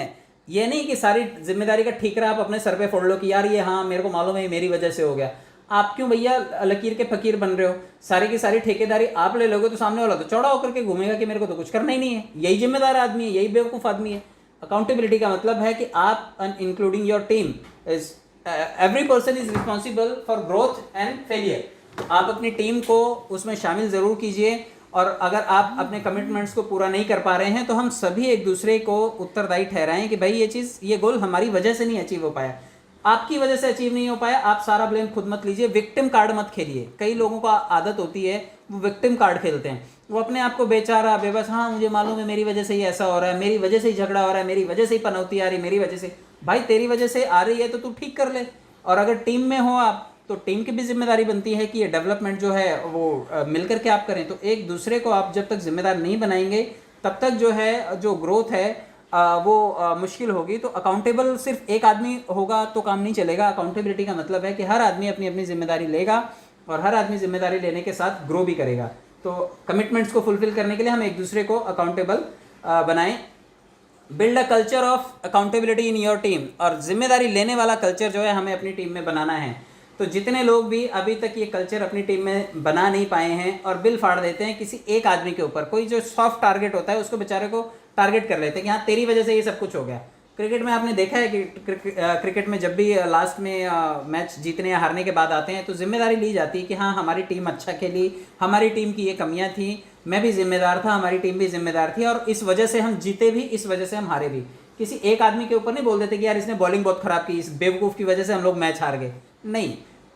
ये नहीं कि सारी जिम्मेदारी का ठीकरा आप अपने सर पे फोड़ लो कि यार ये हाँ मेरे को मालूम है मेरी वजह से हो गया। आप क्यों भैया लकीर के फकीर बन रहे हो? सारी की सारी ठेकेदारी आप ले लोगे तो सामने वाला तो चौड़ा होकर के घूमेगा कि मेरे को तो कुछ करना ही नहीं है। यही जिम्मेदार आदमी है, यही बेवकूफ़ आदमी है। अकाउंटेबिलिटी का मतलब है कि आप including your team is every person is responsible for growth and failure. आप अपनी टीम को उसमें शामिल ज़रूर कीजिए, और अगर आप अपने कमिटमेंट्स को पूरा नहीं कर पा रहे हैं तो हम सभी एक दूसरे को उत्तरदायी ठहराएं कि भाई ये चीज़, ये गोल हमारी वजह से नहीं अचीव हो पाया, आपकी वजह से अचीव नहीं हो पाया। आप सारा ब्लेम खुद मत लीजिए, विक्टिम कार्ड मत खेलिए। कई लोगों को आदत होती है वो विक्टिम कार्ड खेलते हैं, वो अपने आप को बेचारा बेबस, हाँ मुझे मालूम है मेरी वजह से ही ऐसा हो रहा है, मेरी वजह से ही झगड़ा हो रहा है, मेरी वजह से ही पनौती आ रही, मेरी वजह से। भाई तेरी वजह से आ रही है तो तू ठीक कर ले। और अगर टीम में हो आप तो टीम की भी जिम्मेदारी बनती है कि ये डेवलपमेंट जो है वो मिलकर के आप करें। तो एक दूसरे को आप जब तक जिम्मेदार नहीं बनाएंगे तब तक जो है जो ग्रोथ है वो मुश्किल होगी। तो अकाउंटेबल सिर्फ एक आदमी होगा तो काम नहीं चलेगा। अकाउंटेबिलिटी का मतलब है कि हर आदमी अपनी अपनी जिम्मेदारी लेगा और हर आदमी जिम्मेदारी लेने के साथ ग्रो भी करेगा। तो कमिटमेंट्स को फुलफिल करने के लिए हम एक दूसरे को अकाउंटेबल बनाएं। Build a culture of accountability in your team. और जिम्मेदारी लेने वाला कल्चर जो है हमें अपनी टीम में बनाना है। तो जितने लोग भी अभी तक ये कल्चर अपनी टीम में बना नहीं पाए हैं और बिल फाड़ देते हैं किसी एक आदमी के ऊपर, कोई जो सॉफ्ट टारगेट होता है उसको बेचारे को टारगेट कर लेते हैं कि हाँ तेरी वजह से ये सब कुछ हो गया। क्रिकेट में आपने देखा है कि क्रिकेट में जब भी लास्ट में मैच जीतने या हारने के बाद आते हैं तो जिम्मेदारी ली जाती है कि हाँ हमारी टीम अच्छा खेली, हमारी टीम की ये कमियां थी, मैं भी जिम्मेदार था, हमारी टीम भी जिम्मेदार थी, और इस वजह से हम जीते भी, इस वजह से हम हारे भी। किसी एक आदमी के ऊपर नहीं बोल देते कि यार इसने बॉलिंग बहुत खराब की, इस बेवकूफ़ की वजह से हम लोग मैच हार गए। नहीं,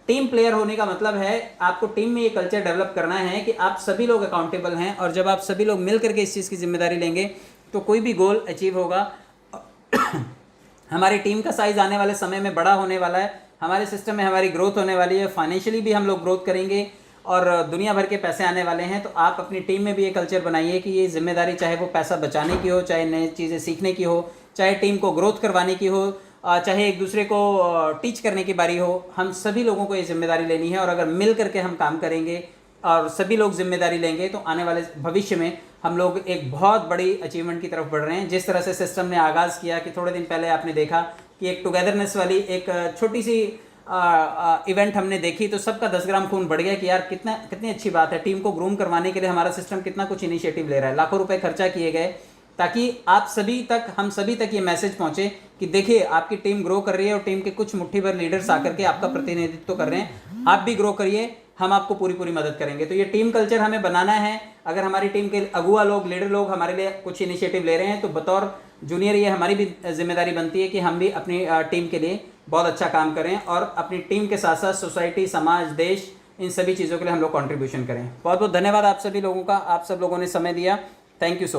टीम प्लेयर होने का मतलब है आपको टीम में ये कल्चर डेवलप करना है कि आप सभी लोग अकाउंटेबल हैं, और जब आप सभी लोग मिल करके इस चीज़ की जिम्मेदारी लेंगे तो कोई भी गोल अचीव होगा। हमारी टीम का साइज आने वाले समय में बड़ा होने वाला है, हमारे सिस्टम में हमारी ग्रोथ होने वाली है, फाइनेंशियली भी हम लोग ग्रोथ करेंगे और दुनिया भर के पैसे आने वाले हैं। तो आप अपनी टीम में भी ये कल्चर बनाइए कि ये जिम्मेदारी, चाहे वो पैसा बचाने की हो, चाहे नई चीज़ें सीखने की हो, चाहे टीम को ग्रोथ करवाने की हो, चाहे एक दूसरे को टीच करने की बारी हो, हम सभी लोगों को ये जिम्मेदारी लेनी है। और अगर मिल करके हम काम करेंगे और सभी लोग जिम्मेदारी लेंगे तो आने वाले भविष्य में हम लोग एक बहुत बड़ी अचीवमेंट की तरफ बढ़ रहे हैं। जिस तरह से सिस्टम ने आगाज़ किया कि थोड़े दिन पहले आपने देखा कि एक टुगेदरनेस वाली एक छोटी सी इवेंट हमने देखी, तो सबका 10 ग्राम खून बढ़ गया कि यार कितनी अच्छी बात है। टीम को ग्रूम करवाने के लिए हमारा सिस्टम कितना कुछ इनिशिएटिव ले रहा है, लाखों रुपए खर्चा किए गए ताकि आप सभी तक, हम सभी तक ये मैसेज पहुंचे कि देखिए आपकी टीम ग्रो कर रही है और टीम के कुछ मुट्ठी भर लीडर्स आकर के आपका प्रतिनिधित्व कर रहे हैं, आप भी ग्रो करिए, हम आपको पूरी पूरी मदद करेंगे। तो ये टीम कल्चर हमें बनाना है। अगर हमारी टीम के अगुआ लोग, लीडर लोग हमारे लिए कुछ इनिशिएटिव ले रहे हैं, तो बतौर जूनियर ये हमारी भी जिम्मेदारी बनती है कि हम भी अपनी टीम के लिए बहुत अच्छा काम करें और अपनी टीम के साथ साथ सोसाइटी, समाज, देश, इन सभी चीज़ों के लिए हम लोग कंट्रीब्यूशन करें। बहुत बहुत धन्यवाद आप सभी लोगों का, आप सब लोगों ने समय दिया। Thank you so much.